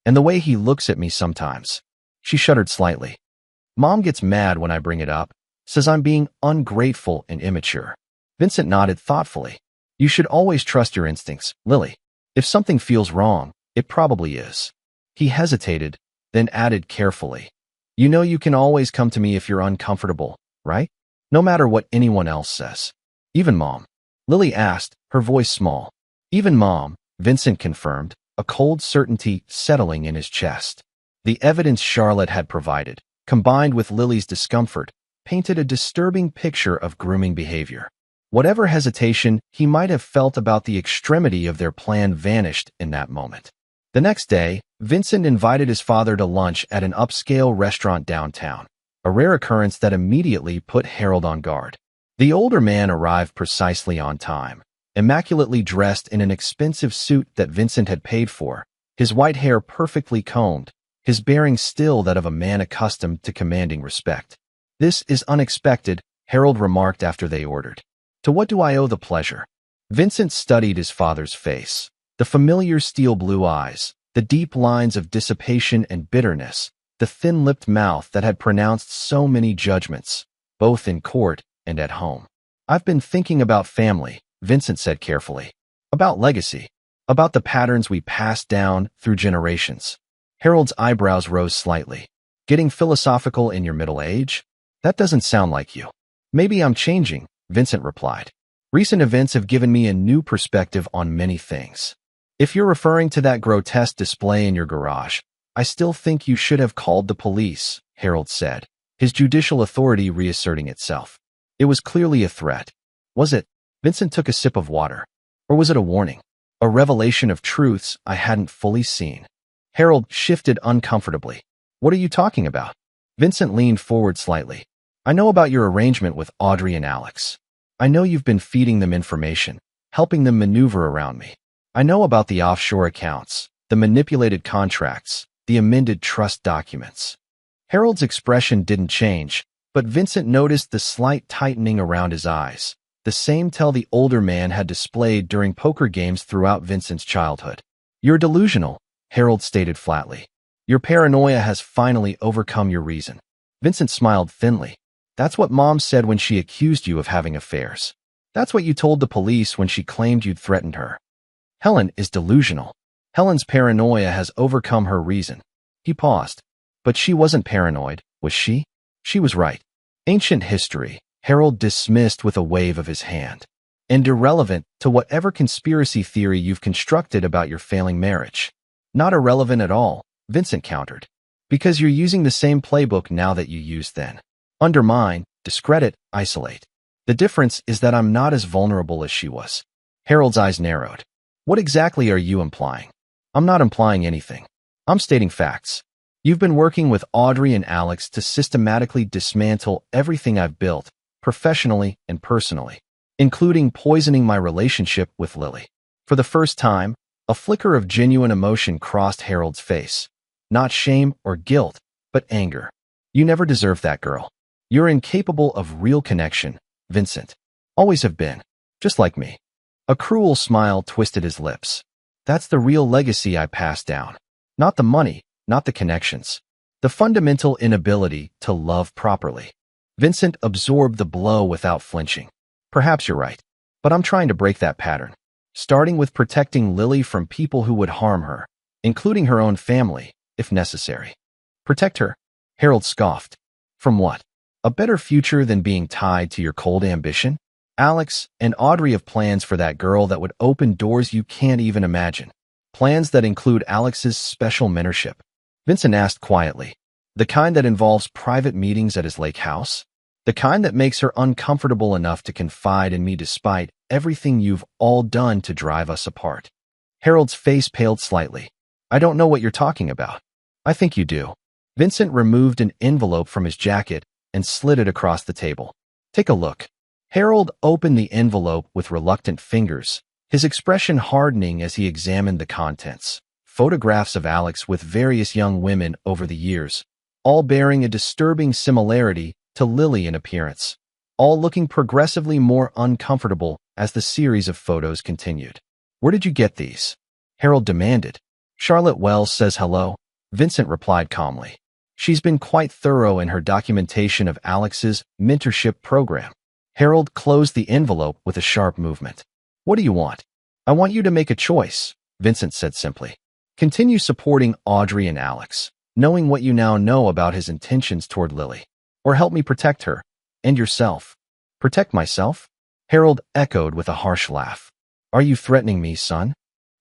And the way he looks at me sometimes. She shuddered slightly. Mom gets mad when I bring it up, says I'm being ungrateful and immature. Vincent nodded thoughtfully. You should always trust your instincts, Lily. If something feels wrong, it probably is. He hesitated, then added carefully. You know you can always come to me if you're uncomfortable, right? No matter what anyone else says. Even Mom. Lily asked, her voice small. Even Mom, Vincent confirmed, a cold certainty settling in his chest. The evidence Charlotte had provided, combined with Lily's discomfort, painted a disturbing picture of grooming behavior. Whatever hesitation he might have felt about the extremity of their plan vanished in that moment. The next day, Vincent invited his father to lunch at an upscale restaurant downtown, a rare occurrence that immediately put Harold on guard. The older man arrived precisely on time, immaculately dressed in an expensive suit that Vincent had paid for, his white hair perfectly combed, his bearing still that of a man accustomed to commanding respect. "This is unexpected," Harold remarked after they ordered. "To what do I owe the pleasure?" Vincent studied his father's face. The familiar steel blue eyes, the deep lines of dissipation and bitterness, the thin-lipped mouth that had pronounced so many judgments, both in court and at home. "I've been thinking about family," Vincent said carefully. "About legacy. About the patterns we passed down through generations." Harold's eyebrows rose slightly. "Getting philosophical in your middle age? That doesn't sound like you." "Maybe I'm changing," Vincent replied. "Recent events have given me a new perspective on many things. If you're referring to that grotesque display in your garage, I still think you should have called the police," Harold said, his judicial authority reasserting itself. "It was clearly a threat." "Was it?" Vincent took a sip of water. "Or was it a warning? A revelation of truths I hadn't fully seen?" Harold shifted uncomfortably. "What are you talking about?" Vincent leaned forward slightly. "I know about your arrangement with Audrey and Alex. I know you've been feeding them information, helping them maneuver around me. I know about the offshore accounts, the manipulated contracts, the amended trust documents." Harold's expression didn't change, but Vincent noticed the slight tightening around his eyes, the same tell the older man had displayed during poker games throughout Vincent's childhood. "You're delusional," Harold stated flatly. "Your paranoia has finally overcome your reason." Vincent smiled thinly. "That's what Mom said when she accused you of having affairs. That's what you told the police when she claimed you'd threatened her. Helen is delusional. Helen's paranoia has overcome her reason." He paused. "But she wasn't paranoid, was she?" "She was right." "Ancient history," Harold dismissed with a wave of his hand. "And irrelevant to whatever conspiracy theory you've constructed about your failing marriage." "Not irrelevant at all," Vincent countered. "Because you're using the same playbook now that you used then. Undermine, discredit, isolate. The difference is that I'm not as vulnerable as she was." Harold's eyes narrowed. "What exactly are you implying?" "I'm not implying anything. I'm stating facts. You've been working with Audrey and Alex to systematically dismantle everything I've built, professionally and personally, including poisoning my relationship with Lily." For the first time, a flicker of genuine emotion crossed Harold's face. Not shame or guilt, but anger. "You never deserved that girl. You're incapable of real connection, Vincent. Always have been. Just like me." A cruel smile twisted his lips. "That's the real legacy I passed down. Not the money, not the connections. The fundamental inability to love properly." Vincent absorbed the blow without flinching. "Perhaps you're right, but I'm trying to break that pattern. Starting with protecting Lily from people who would harm her, including her own family, if necessary." "Protect her?" Harold scoffed. "From what? A better future than being tied to your cold ambition? Alex and Audrey have plans for that girl that would open doors you can't even imagine. Plans that include Alex's special mentorship." Vincent asked quietly. "The kind that involves private meetings at his lake house? The kind that makes her uncomfortable enough to confide in me despite everything you've all done to drive us apart?" Harold's face paled slightly. "I don't know what you're talking about." "I think you do." Vincent removed an envelope from his jacket and slid it across the table. "Take a look." Harold opened the envelope with reluctant fingers, his expression hardening as he examined the contents. Photographs of Alex with various young women over the years, all bearing a disturbing similarity to Lily in appearance, all looking progressively more uncomfortable as the series of photos continued. "Where did you get these?" Harold demanded. "Charlotte Wells says hello," Vincent replied calmly. "She's been quite thorough in her documentation of Alex's mentorship program." Harold closed the envelope with a sharp movement. "What do you want?" "I want you to make a choice," Vincent said simply. "Continue supporting Audrey and Alex, knowing what you now know about his intentions toward Lily, or help me protect her, and yourself." "Protect myself?" Harold echoed with a harsh laugh. "Are you threatening me, son?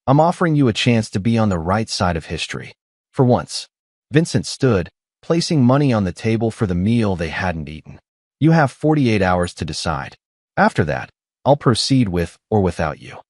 I'm offering you a chance to be on the right side of history. For once." Vincent stood, placing money on the table for the meal they hadn't eaten. "You have 48 hours to decide. After that, I'll proceed with or without you."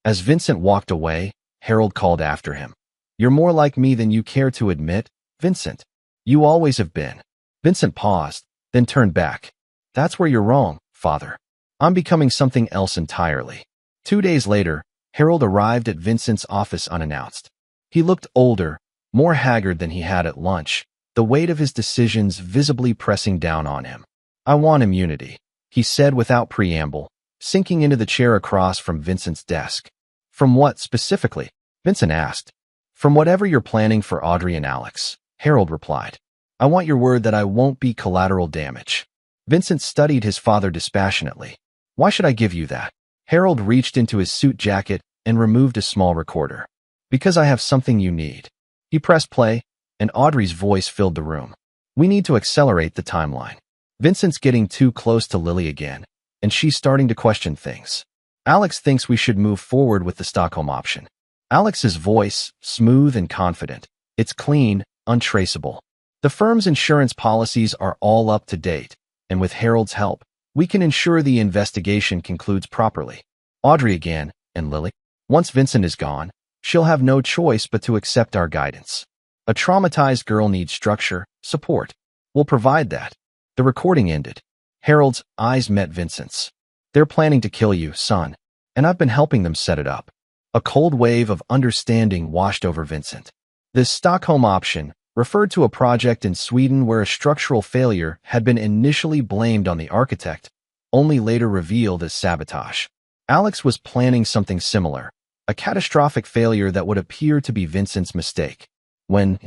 As Vincent walked away, Harold called after him. "You're more like me than you care to admit, Vincent. You always have been." Vincent paused, then turned back. "That's where you're wrong, father. I'm becoming something else entirely. 2 days later, Harold arrived at Vincent's office unannounced. He looked older, more haggard than he had at lunch, the weight of his decisions visibly pressing down on him. I want immunity, he said without preamble, sinking into the chair across from Vincent's desk. From what specifically? Vincent asked. From whatever you're planning for Audrey and Alex, Harold replied. I want your word that I won't be collateral damage. Vincent studied his father dispassionately. Why should I give you that? Harold reached into his suit jacket and removed a small recorder. Because I have something you need. He pressed play, and Audrey's voice filled the room. We need to accelerate the timeline. Vincent's getting too close to Lily again, and she's starting to question things. Alex thinks we should move forward with the Stockholm option. Alex's voice, smooth and confident. It's clean, untraceable. The firm's insurance policies are all up to date, and with Harold's help, we can ensure the investigation concludes properly. Audrey again, and Lily. Once Vincent is gone, she'll have no choice but to accept our guidance. A traumatized girl needs structure, support. We'll provide that. The recording ended. Harold's eyes met Vincent's. They're planning to kill you, son, and I've been helping them set it up. A cold wave of understanding washed over Vincent. This Stockholm option referred to a project in Sweden where a structural failure had been initially blamed on the architect, only later revealed as sabotage. Alex was planning something similar, a catastrophic failure that would appear to be Vincent's mistake. When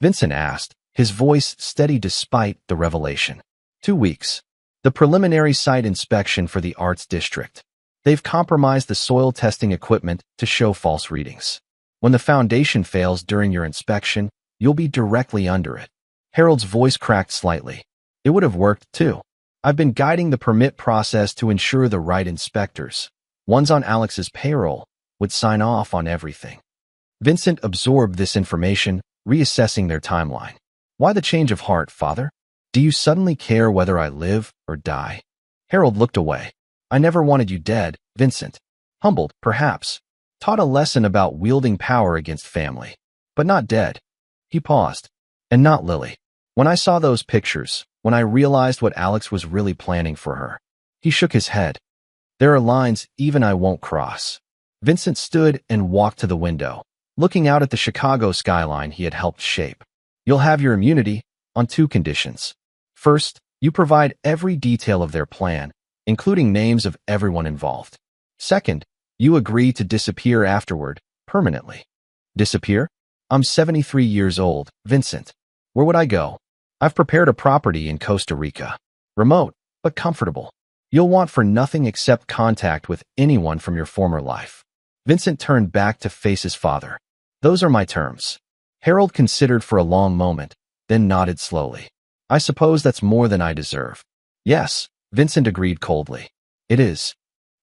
Vincent asked, his voice steady despite the revelation. 2 weeks. The preliminary site inspection for the arts district. They've compromised the soil testing equipment to show false readings. When the foundation fails during your inspection, you'll be directly under it. Harold's voice cracked slightly. It would have worked, too. I've been guiding the permit process to ensure the right inspectors, ones on Alex's payroll, would sign off on everything. Vincent absorbed this information, reassessing their timeline. Why the change of heart, father? Do you suddenly care whether I live or die? Harold looked away. I never wanted you dead, Vincent. Humbled, perhaps. Taught a lesson about wielding power against family. But not dead. He paused. And not Lily. When I saw those pictures, when I realized what Alex was really planning for her. He shook his head. There are lines even I won't cross. Vincent stood and walked to the window, looking out at the Chicago skyline he had helped shape. You'll have your immunity on 2 conditions. First, you provide every detail of their plan, including names of everyone involved. Second, you agree to disappear afterward, permanently. Disappear? I'm 73 years old, Vincent. Where would I go? I've prepared a property in Costa Rica. Remote, but comfortable. You'll want for nothing except contact with anyone from your former life. Vincent turned back to face his father. Those are my terms. Harold considered for a long moment, then nodded slowly. I suppose that's more than I deserve. Yes, Vincent agreed coldly. It is.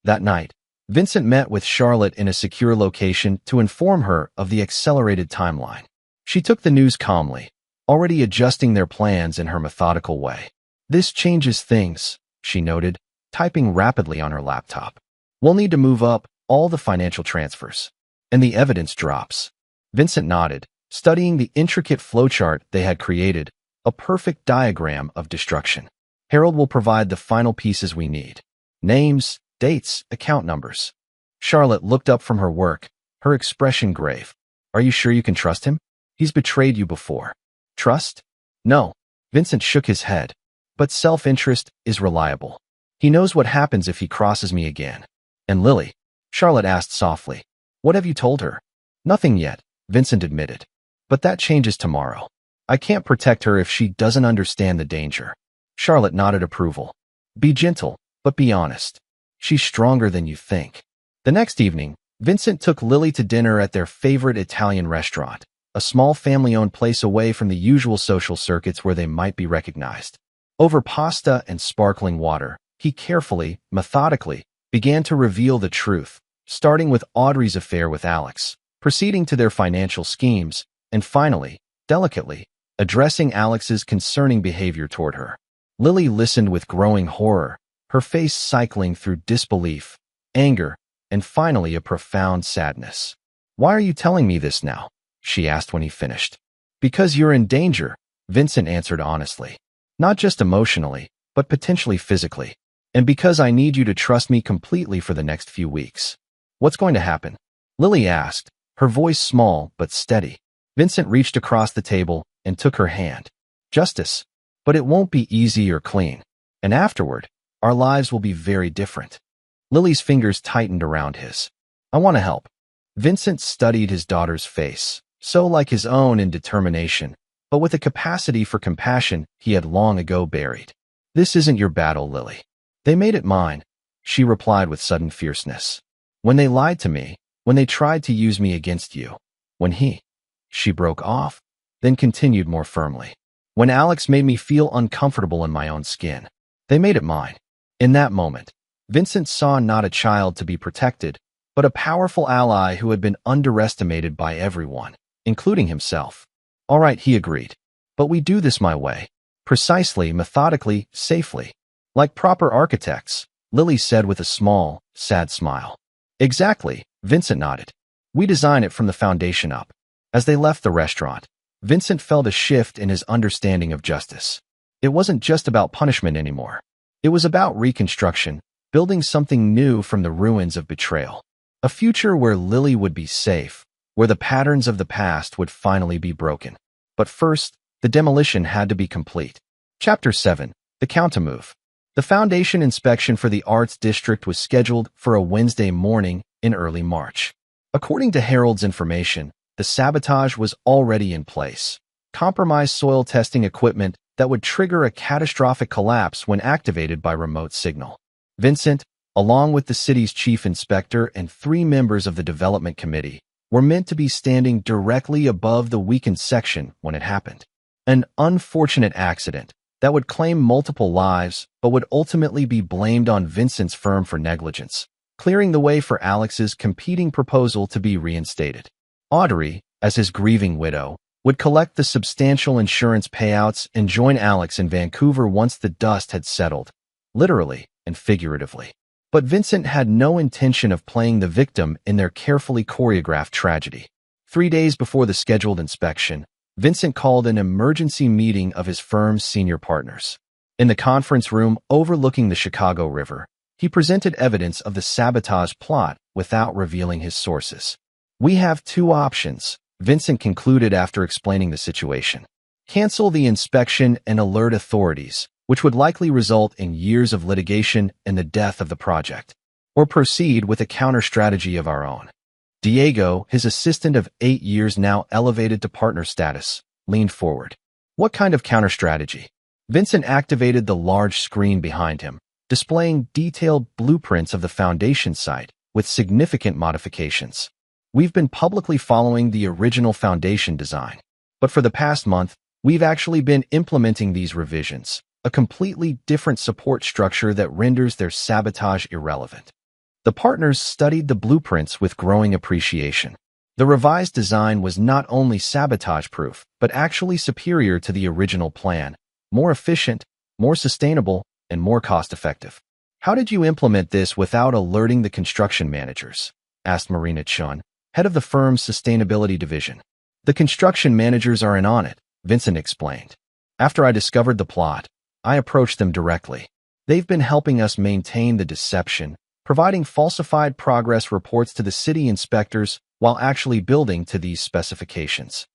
That night, Vincent met with Charlotte in a secure location to inform her of the accelerated timeline. She took the news calmly, already adjusting their plans in her methodical way. This changes things, she noted, typing rapidly on her laptop. We'll need to move up all the financial transfers. And the evidence drops. Vincent nodded, studying the intricate flowchart they had created, a perfect diagram of destruction. Harold will provide the final pieces we need. Names, dates, account numbers. Charlotte looked up from her work, her expression grave. Are you sure you can trust him? He's betrayed you before. Trust? No. Vincent shook his head. But self-interest is reliable. He knows what happens if he crosses me again. And Lily? Charlotte asked softly. What have you told her? Nothing yet, Vincent admitted. But that changes tomorrow. I can't protect her if she doesn't understand the danger. Charlotte nodded approval. Be gentle, but be honest. She's stronger than you think. The next evening, Vincent took Lily to dinner at their favorite Italian restaurant, a small family-owned place away from the usual social circuits where they might be recognized. Over pasta and sparkling water, he carefully, methodically, began to reveal the truth, starting with Audrey's affair with Alex, proceeding to their financial schemes, and finally, delicately, addressing Alex's concerning behavior toward her. Lily listened with growing horror, her face cycling through disbelief, anger, and finally a profound sadness. Why are you telling me this now? She asked when he finished. Because you're in danger, Vincent answered honestly. Not just emotionally, but potentially physically. And because I need you to trust me completely for the next few weeks. What's going to happen? Lily asked, her voice small but steady. Vincent reached across the table and took her hand. Justice. But it won't be easy or clean. And afterward, our lives will be very different. Lily's fingers tightened around his. I want to help. Vincent studied his daughter's face, so like his own in determination, but with a capacity for compassion he had long ago buried. This isn't your battle, Lily. They made it mine, she replied with sudden fierceness. When they lied to me, when they tried to use me against you, she broke off, then continued more firmly. When Alex made me feel uncomfortable in my own skin, they made it mine. In that moment, Vincent saw not a child to be protected, but a powerful ally who had been underestimated by everyone, including himself. All right, he agreed. But we do this my way. Precisely, methodically, safely. Like proper architects, Lily said with a small, sad smile. Exactly, Vincent nodded. We design it from the foundation up. As they left the restaurant, Vincent felt a shift in his understanding of justice. It wasn't just about punishment anymore. It was about reconstruction, building something new from the ruins of betrayal. A future where Lily would be safe, where the patterns of the past would finally be broken. But first, the demolition had to be complete. Chapter 7. The Countermove. The foundation inspection for the Arts District was scheduled for a Wednesday morning in early March. According to Harold's information, the sabotage was already in place. Compromised soil testing equipment that would trigger a catastrophic collapse when activated by remote signal. Vincent, along with the city's chief inspector and 3 members of the development committee, were meant to be standing directly above the weakened section when it happened. An unfortunate accident that would claim multiple lives but would ultimately be blamed on Vincent's firm for negligence, clearing the way for Alex's competing proposal to be reinstated. Audrey, as his grieving widow, would collect the substantial insurance payouts and join Alex in Vancouver once the dust had settled, literally and figuratively. But Vincent had no intention of playing the victim in their carefully choreographed tragedy. 3 days before the scheduled inspection, Vincent called an emergency meeting of his firm's senior partners. In the conference room overlooking the Chicago River, he presented evidence of the sabotage plot without revealing his sources. We have 2 options, Vincent concluded after explaining the situation. Cancel the inspection and alert authorities, which would likely result in years of litigation and the death of the project, or proceed with a counter-strategy of our own. Diego, his assistant of 8 years now elevated to partner status, leaned forward. What kind of counter-strategy? Vincent activated the large screen behind him, displaying detailed blueprints of the foundation site with significant modifications. We've been publicly following the original foundation design, but for the past month, we've actually been implementing these revisions, a completely different support structure that renders their sabotage irrelevant. The partners studied the blueprints with growing appreciation. The revised design was not only sabotage-proof, but actually superior to the original plan, more efficient, more sustainable, and more cost-effective. How did you implement this without alerting the construction managers? Asked Marina Chun, head of the firm's sustainability division. The construction managers are in on it, Vincent explained. After I discovered the plot, I approached them directly. They've been helping us maintain the deception, providing falsified progress reports to the city inspectors while actually building to these specifications.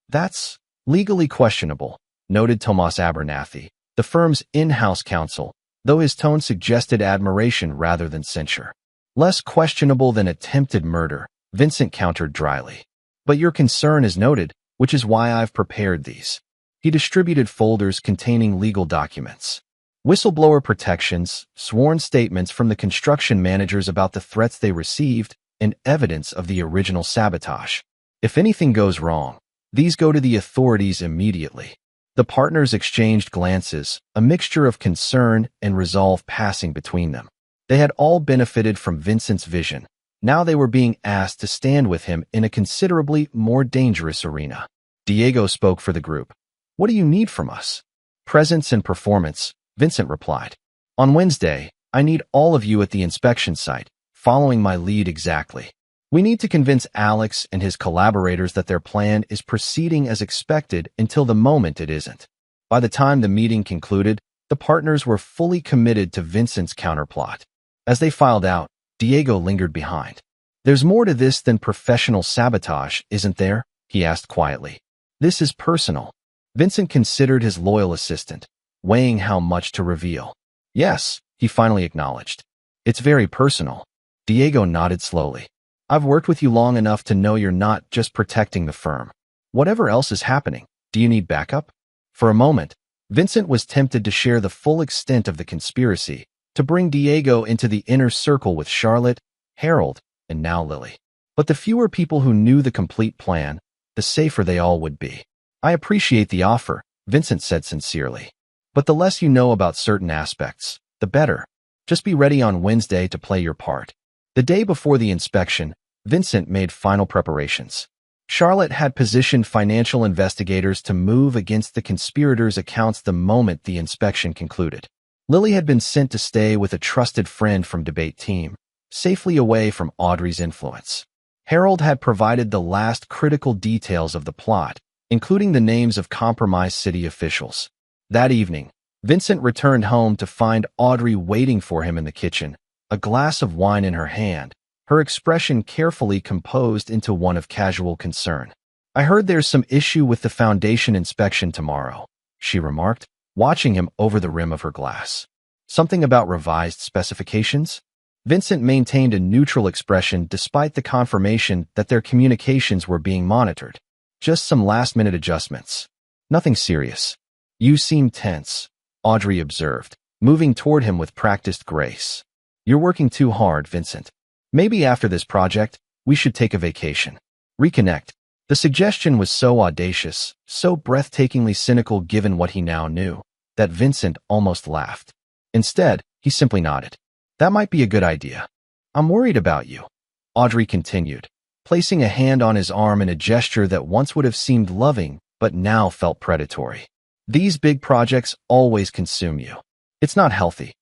That's legally questionable, noted Tomas Abernathy, the firm's in-house counsel, though his tone suggested admiration rather than censure. Less questionable than attempted murder, Vincent countered dryly. But your concern is noted, which is why I've prepared these. He distributed folders containing legal documents. Whistleblower protections, sworn statements from the construction managers about the threats they received, and evidence of the original sabotage. If anything goes wrong, these go to the authorities immediately. The partners exchanged glances, a mixture of concern and resolve passing between them. They had all benefited from Vincent's vision. Now they were being asked to stand with him in a considerably more dangerous arena. Diego spoke for the group. What do you need from us? Presence and performance, Vincent replied. On Wednesday, I need all of you at the inspection site, following my lead exactly. We need to convince Alex and his collaborators that their plan is proceeding as expected until the moment it isn't. By the time the meeting concluded, The partners were fully committed to Vincent's counterplot. As they filed out, Diego lingered behind. "There's more to this than professional sabotage, isn't there?" he asked quietly. "This is personal." Vincent considered his loyal assistant, weighing how much to reveal. "Yes," he finally acknowledged. "It's very personal." Diego nodded slowly. "I've worked with you long enough to know you're not just protecting the firm. Whatever else is happening, do you need backup?" For a moment, Vincent was tempted to share the full extent of the conspiracy, to bring Diego into the inner circle with Charlotte, Harold, and now Lily. But the fewer people who knew the complete plan, the safer they all would be. "I appreciate the offer," Vincent said sincerely. "But the less you know about certain aspects, the better. Just be ready on Wednesday to play your part." The day before the inspection, Vincent made final preparations. Charlotte had positioned financial investigators to move against the conspirators' accounts the moment the inspection concluded. Lily had been sent to stay with a trusted friend from debate team, safely away from Audrey's influence. Harold had provided the last critical details of the plot, including the names of compromised city officials. That evening, Vincent returned home to find Audrey waiting for him in the kitchen, a glass of wine in her hand, her expression carefully composed into one of casual concern. "I heard there's some issue with the foundation inspection tomorrow," she remarked, watching him over the rim of her glass. "Something about revised specifications?" Vincent maintained a neutral expression despite the confirmation that their communications were being monitored. "Just some last-minute adjustments. Nothing serious." "You seem tense," Audrey observed, moving toward him with practiced grace. "You're working too hard, Vincent. Maybe after this project, we should take a vacation. Reconnect." The suggestion was so audacious, so breathtakingly cynical given what he now knew, that Vincent almost laughed. Instead, he simply nodded. "That might be a good idea. I'm worried about you," Audrey continued, placing a hand on his arm in a gesture that once would have seemed loving, but now felt predatory. "These big projects always consume you. It's not healthy."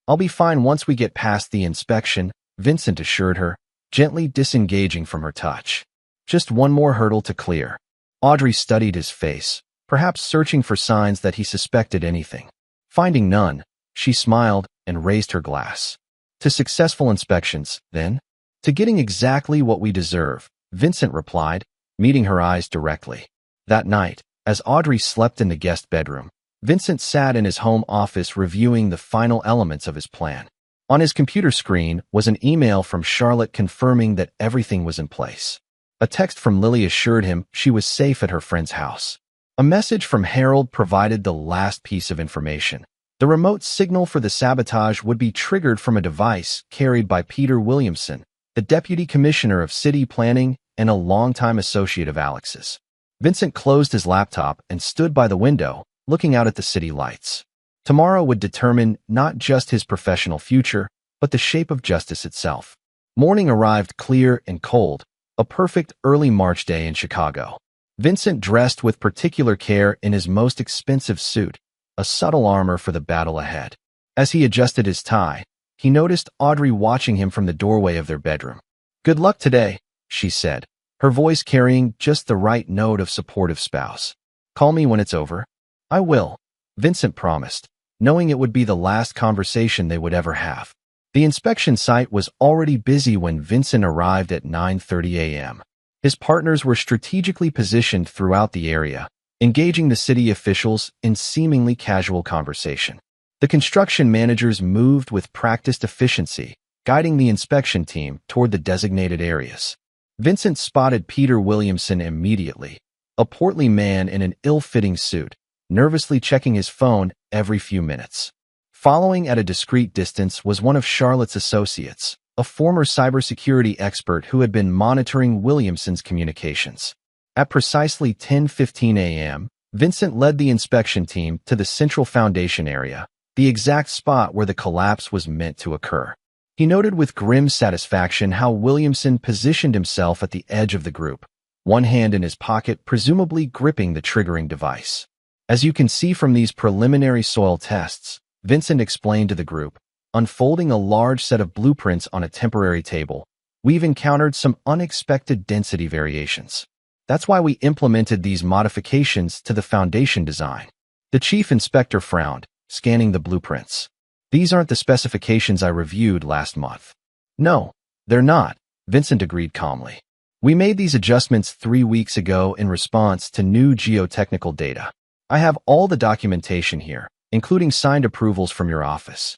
"I'll be fine once we get past the inspection," Vincent assured her, gently disengaging from her touch. "Just one more hurdle to clear." Audrey studied his face, perhaps searching for signs that he suspected anything. Finding none, she smiled and raised her glass. "To successful inspections, then?" "To getting exactly what we deserve," Vincent replied, meeting her eyes directly. That night, as Audrey slept in the guest bedroom, Vincent sat in his home office reviewing the final elements of his plan. On his computer screen was an email from Charlotte confirming that everything was in place. A text from Lily assured him she was safe at her friend's house. A message from Harold provided the last piece of information. The remote signal for the sabotage would be triggered from a device carried by Peter Williamson, the Deputy Commissioner of City Planning and a longtime associate of Alex's. Vincent closed his laptop and stood by the window, looking out at the city lights. Tomorrow would determine not just his professional future, but the shape of justice itself. Morning arrived clear and cold, a perfect early March day in Chicago. Vincent dressed with particular care in his most expensive suit, a subtle armor for the battle ahead. As he adjusted his tie, he noticed Audrey watching him from the doorway of their bedroom. "Good luck today," she said, her voice carrying just the right note of supportive spouse. "Call me when it's over." "I will," Vincent promised, knowing it would be the last conversation they would ever have. The inspection site was already busy when Vincent arrived at 9:30 a.m. His partners were strategically positioned throughout the area, engaging the city officials in seemingly casual conversation. The construction managers moved with practiced efficiency, guiding the inspection team toward the designated areas. Vincent spotted Peter Williamson immediately, a portly man in an ill-fitting suit, nervously checking his phone every few minutes. Following at a discreet distance was one of Charlotte's associates, a former cybersecurity expert who had been monitoring Williamson's communications. At precisely 10:15 a.m., Vincent led the inspection team to the central foundation area, the exact spot where the collapse was meant to occur. He noted with grim satisfaction how Williamson positioned himself at the edge of the group, one hand in his pocket presumably gripping the triggering device. "As you can see from these preliminary soil tests," Vincent explained to the group, unfolding a large set of blueprints on a temporary table, "we've encountered some unexpected density variations. That's why we implemented these modifications to the foundation design." The chief inspector frowned, scanning the blueprints. These aren't the specifications I reviewed last month. No, they're not, Vincent agreed calmly. We made these adjustments 3 weeks ago in response to new geotechnical data. I have all the documentation here, including signed approvals from your office.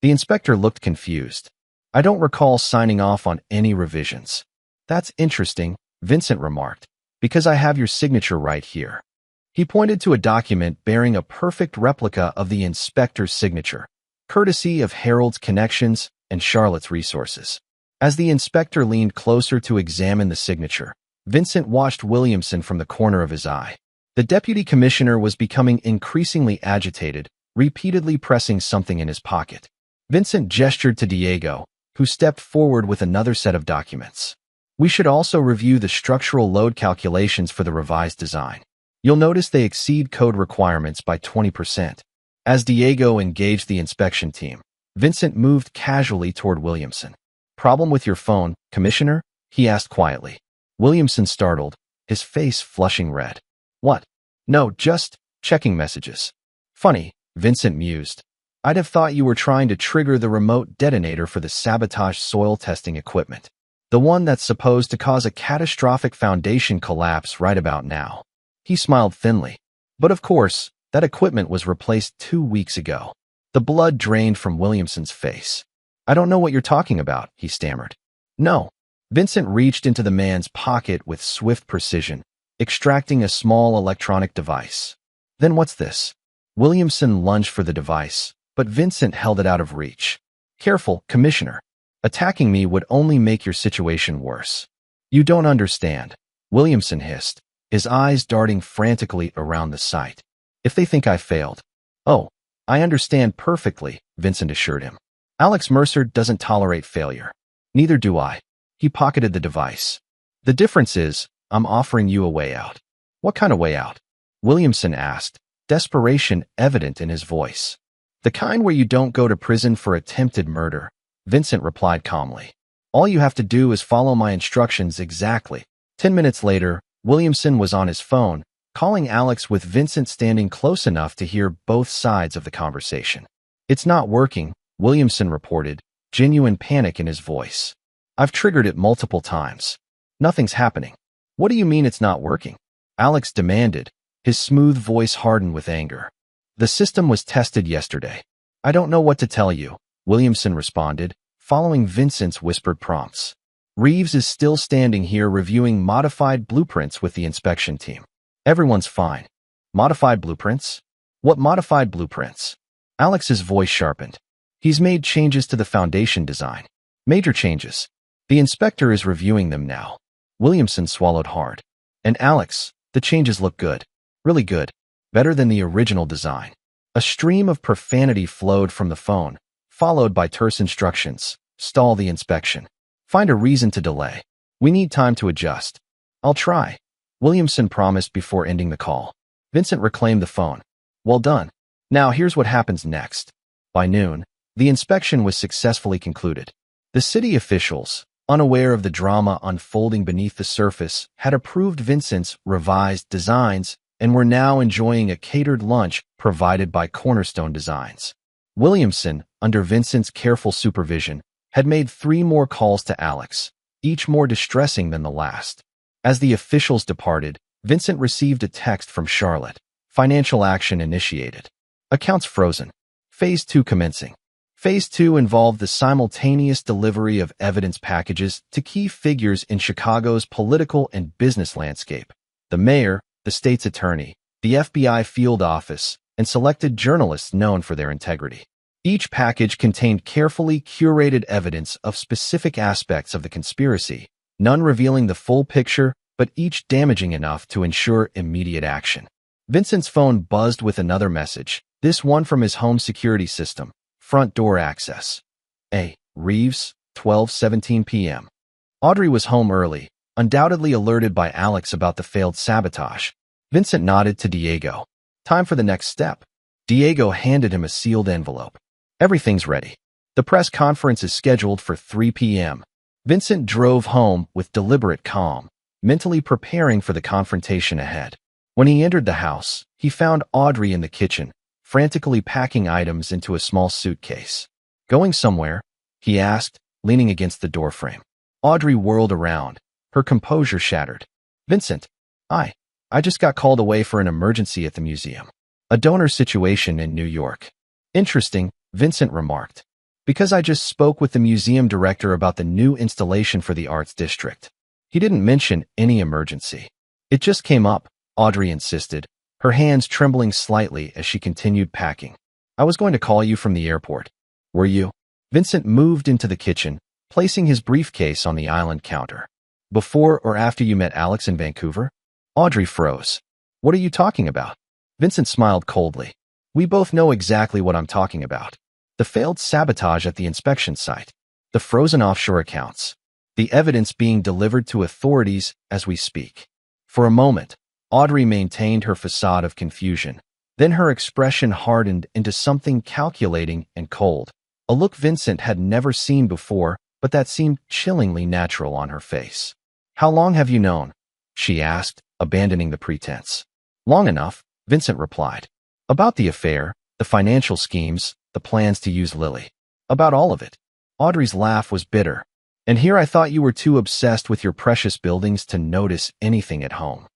The inspector looked confused. I don't recall signing off on any revisions. That's interesting, Vincent remarked, because I have your signature right here. He pointed to a document bearing a perfect replica of the inspector's signature, courtesy of Harold's Connections and Charlotte's Resources. As the inspector leaned closer to examine the signature, Vincent watched Williamson from the corner of his eye. The deputy commissioner was becoming increasingly agitated, repeatedly pressing something in his pocket. Vincent gestured to Diego, who stepped forward with another set of documents. We should also review the structural load calculations for the revised design. You'll notice they exceed code requirements by 20%. As Diego engaged the inspection team, Vincent moved casually toward Williamson. Problem with your phone, Commissioner? He asked quietly. Williamson startled, his face flushing red. What? No, just checking messages. Funny, Vincent mused. I'd have thought you were trying to trigger the remote detonator for the sabotage soil testing equipment. The one that's supposed to cause a catastrophic foundation collapse right about now. He smiled thinly. But of course, that equipment was replaced 2 weeks ago. The blood drained from Williamson's face. I don't know what you're talking about, he stammered. No. Vincent reached into the man's pocket with swift precision, extracting a small electronic device. Then what's this? Williamson lunged for the device, but Vincent held it out of reach. Careful, Commissioner. Attacking me would only make your situation worse. You don't understand, Williamson hissed, his eyes darting frantically around the site. If they think I failed. Oh, I understand perfectly, Vincent assured him. Alex Mercer doesn't tolerate failure. Neither do I. He pocketed the device. The difference is, I'm offering you a way out. What kind of way out? Williamson asked, desperation evident in his voice. The kind where you don't go to prison for attempted murder, Vincent replied calmly. All you have to do is follow my instructions exactly. 10 minutes later, Williamson was on his phone, calling Alex with Vincent standing close enough to hear both sides of the conversation. It's not working, Williamson reported, genuine panic in his voice. I've triggered it multiple times. Nothing's happening. What do you mean it's not working? Alex demanded, his smooth voice hardened with anger. The system was tested yesterday. I don't know what to tell you, Williamson responded, following Vincent's whispered prompts. Reeves is still standing here reviewing modified blueprints with the inspection team. Everyone's fine. Modified blueprints? What modified blueprints? Alex's voice sharpened. He's made changes to the foundation design. Major changes. The inspector is reviewing them now. Williamson swallowed hard. And Alex, the changes look good. Really good. Better than the original design. A stream of profanity flowed from the phone, followed by terse instructions. Stall the inspection. Find a reason to delay. We need time to adjust. I'll try, Williamson promised before ending the call. Vincent reclaimed the phone. Well done. Now here's what happens next. By noon, the inspection was successfully concluded. The city officials, unaware of the drama unfolding beneath the surface, had approved Vincent's revised designs and were now enjoying a catered lunch provided by Cornerstone Designs. Williamson, under Vincent's careful supervision, had made 3 more calls to Alex, each more distressing than the last. As the officials departed, Vincent received a text from Charlotte. Financial action initiated. Accounts frozen. Phase 2 commencing. Phase 2 involved the simultaneous delivery of evidence packages to key figures in Chicago's political and business landscape. The mayor, the state's attorney, the FBI field office, and selected journalists known for their integrity. Each package contained carefully curated evidence of specific aspects of the conspiracy, none revealing the full picture, but each damaging enough to ensure immediate action. Vincent's phone buzzed with another message, this one from his home security system. Front door access. A. Reeves, 12:17 p.m. Audrey was home early, undoubtedly alerted by Alex about the failed sabotage. Vincent nodded to Diego. Time for the next step. Diego handed him a sealed envelope. Everything's ready. The press conference is scheduled for 3 p.m. Vincent drove home with deliberate calm, mentally preparing for the confrontation ahead. When he entered the house, he found Audrey in the kitchen, frantically packing items into a small suitcase. Going somewhere? He asked, leaning against the doorframe. Audrey whirled around, her composure shattered. Vincent, I just got called away for an emergency at the museum. A donor situation in New York. Interesting, Vincent remarked. Because I just spoke with the museum director about the new installation for the arts district. He didn't mention any emergency. It just came up, Audrey insisted, her hands trembling slightly as she continued packing. I was going to call you from the airport. Were you? Vincent moved into the kitchen, placing his briefcase on the island counter. Before or after you met Alex in Vancouver? Audrey froze. What are you talking about? Vincent smiled coldly. We both know exactly what I'm talking about. The failed sabotage at the inspection site. The frozen offshore accounts. The evidence being delivered to authorities as we speak. For a moment, Audrey maintained her facade of confusion. Then her expression hardened into something calculating and cold. A look Vincent had never seen before, but that seemed chillingly natural on her face. How long have you known? She asked, abandoning the pretense. Long enough, Vincent replied. About the affair, the financial schemes, the plans to use Lily. About all of it. Audrey's laugh was bitter. And here I thought you were too obsessed with your precious buildings to notice anything at home.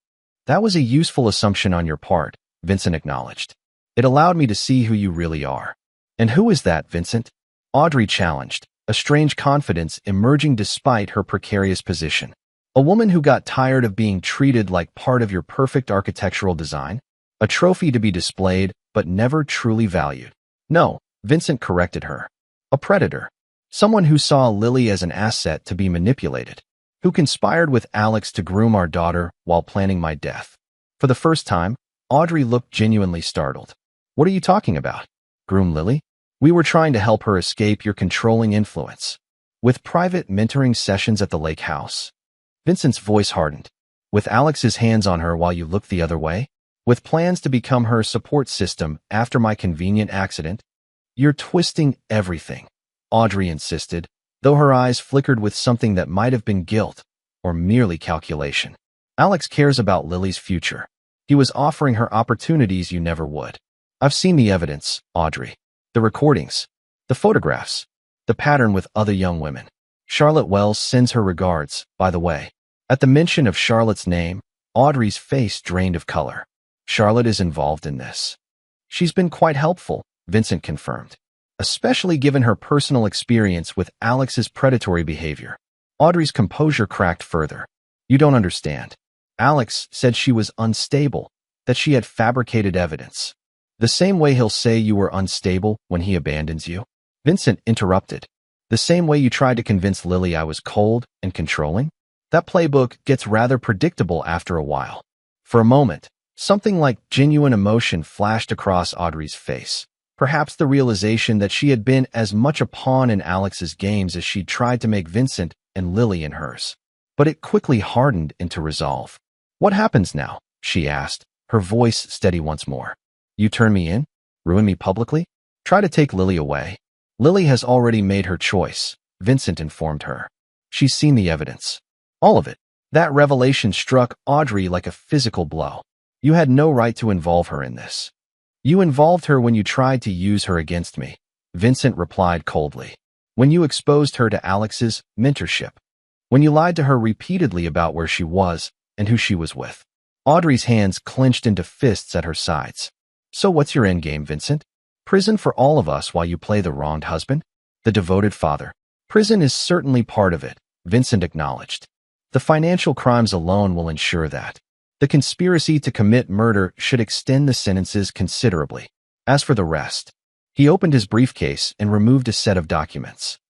That was a useful assumption on your part, Vincent acknowledged. It allowed me to see who you really are. And who is that, Vincent? Audrey challenged, a strange confidence emerging despite her precarious position. A woman who got tired of being treated like part of your perfect architectural design? A trophy to be displayed, but never truly valued. No, Vincent corrected her. A predator. Someone who saw Lily as an asset to be manipulated. Who conspired with Alex to groom our daughter while planning my death. For the first time, Audrey looked genuinely startled. What are you talking about? Groom Lily? We were trying to help her escape your controlling influence. With private mentoring sessions at the lake house. Vincent's voice hardened. With Alex's hands on her while you looked the other way? With plans to become her support system after my convenient accident? You're twisting everything, Audrey insisted, though her eyes flickered with something that might have been guilt or merely calculation. Alex cares about Lily's future. He was offering her opportunities you never would. I've seen the evidence, Audrey. The recordings. The photographs. The pattern with other young women. Charlotte Wells sends her regards, by the way. At the mention of Charlotte's name, Audrey's face drained of color. Charlotte is involved in this. She's been quite helpful, Vincent confirmed. Especially given her personal experience with Alex's predatory behavior. Audrey's composure cracked further. You don't understand. Alex said she was unstable, that she had fabricated evidence. The same way he'll say you were unstable when he abandons you. Vincent interrupted. The same way you tried to convince Lily I was cold and controlling? That playbook gets rather predictable after a while. For a moment, something like genuine emotion flashed across Audrey's face. Perhaps the realization that she had been as much a pawn in Alex's games as she'd tried to make Vincent and Lily in hers. But it quickly hardened into resolve. What happens now? She asked, her voice steady once more. You turn me in? Ruin me publicly? Try to take Lily away? Lily has already made her choice, Vincent informed her. She's seen the evidence. All of it. That revelation struck Audrey like a physical blow. You had no right to involve her in this. You involved her when you tried to use her against me, Vincent replied coldly. When you exposed her to Alex's mentorship. When you lied to her repeatedly about where she was and who she was with. Audrey's hands clenched into fists at her sides. So what's your endgame, Vincent? Prison for all of us while you play the wronged husband? The devoted father. Prison is certainly part of it, Vincent acknowledged. The financial crimes alone will ensure that. The conspiracy to commit murder should extend the sentences considerably. As for the rest, he opened his briefcase and removed a set of documents.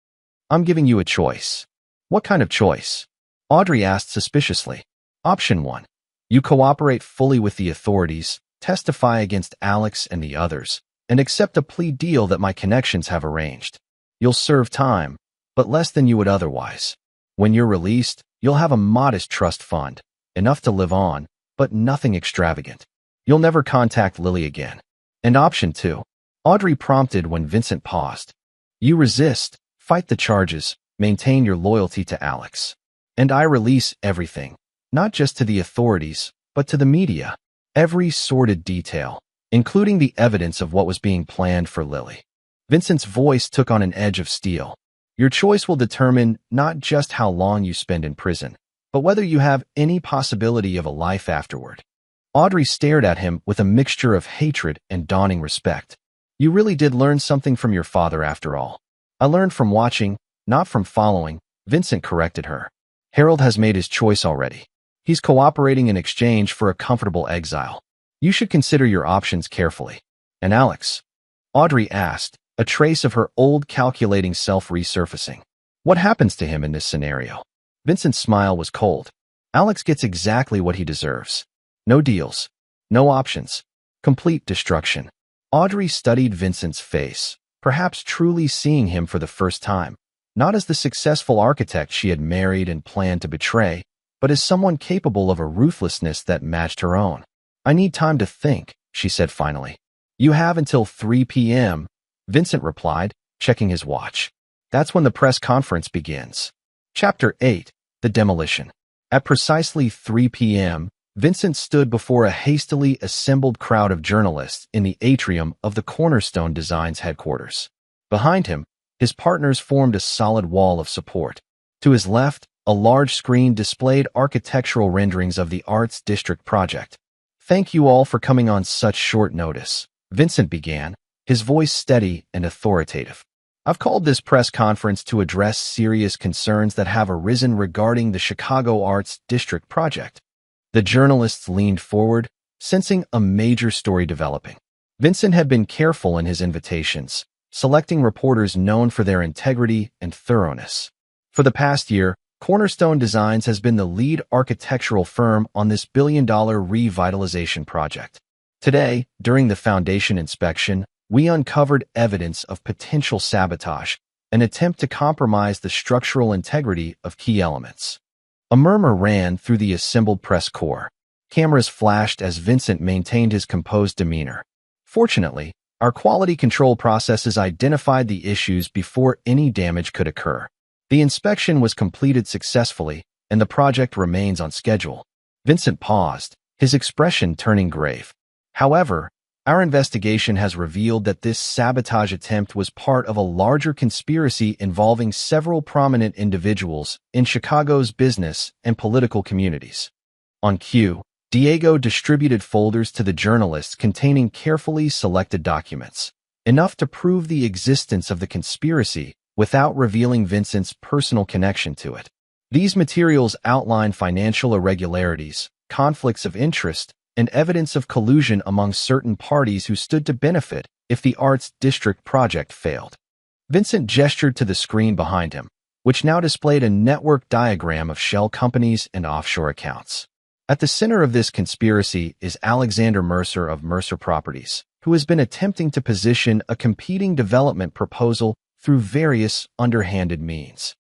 I'm giving you a choice. What kind of choice? Audrey asked suspiciously. Option 1. You cooperate fully with the authorities, testify against Alex and the others, and accept a plea deal that my connections have arranged. You'll serve time, but less than you would otherwise. When you're released, you'll have a modest trust fund, enough to live on, but nothing extravagant. You'll never contact Lily again. And option 2. Audrey prompted when Vincent paused. You resist, fight the charges, maintain your loyalty to Alex. And I release everything, not just to the authorities, but to the media. Every sordid detail, including the evidence of what was being planned for Lily. Vincent's voice took on an edge of steel. Your choice will determine not just how long you spend in prison, but whether you have any possibility of a life afterward. Audrey stared at him with a mixture of hatred and dawning respect. You really did learn something from your father after all. I learned from watching, not from following, Vincent corrected her. Harold has made his choice already. He's cooperating in exchange for a comfortable exile. You should consider your options carefully. And Alex? Audrey asked, a trace of her old calculating self resurfacing. What happens to him in this scenario? Vincent's smile was cold. Alex gets exactly what he deserves. No deals. No options. Complete destruction. Audrey studied Vincent's face, perhaps truly seeing him for the first time, not as the successful architect she had married and planned to betray, but as someone capable of a ruthlessness that matched her own. I need time to think, she said finally. You have until 3 p.m., Vincent replied, checking his watch. That's when the press conference begins. Chapter 8, The Demolition. At precisely 3 p.m., Vincent stood before a hastily assembled crowd of journalists in the atrium of the Cornerstone Designs headquarters. Behind him, his partners formed a solid wall of support. To his left, a large screen displayed architectural renderings of the Arts District project. Thank you all for coming on such short notice, Vincent began, his voice steady and authoritative. I've called this press conference to address serious concerns that have arisen regarding the Chicago Arts District project. The journalists leaned forward, sensing a major story developing. Vincent had been careful in his invitations, selecting reporters known for their integrity and thoroughness. For the past year, Cornerstone Designs has been the lead architectural firm on this billion-dollar revitalization project. Today, during the foundation inspection, we uncovered evidence of potential sabotage, an attempt to compromise the structural integrity of key elements. A murmur ran through the assembled press corps. Cameras flashed as Vincent maintained his composed demeanor. Fortunately, our quality control processes identified the issues before any damage could occur. The inspection was completed successfully, and the project remains on schedule. Vincent paused, his expression turning grave. However, our investigation has revealed that this sabotage attempt was part of a larger conspiracy involving several prominent individuals in Chicago's business and political communities. On cue, Diego distributed folders to the journalists containing carefully selected documents, enough to prove the existence of the conspiracy without revealing Vincent's personal connection to it. These materials outline financial irregularities, conflicts of interest, and evidence of collusion among certain parties who stood to benefit if the Arts District project failed. Vincent gestured to the screen behind him, which now displayed a network diagram of shell companies and offshore accounts. At the center of this conspiracy is Alexander Mercer of Mercer Properties, who has been attempting to position a competing development proposal through various underhanded means.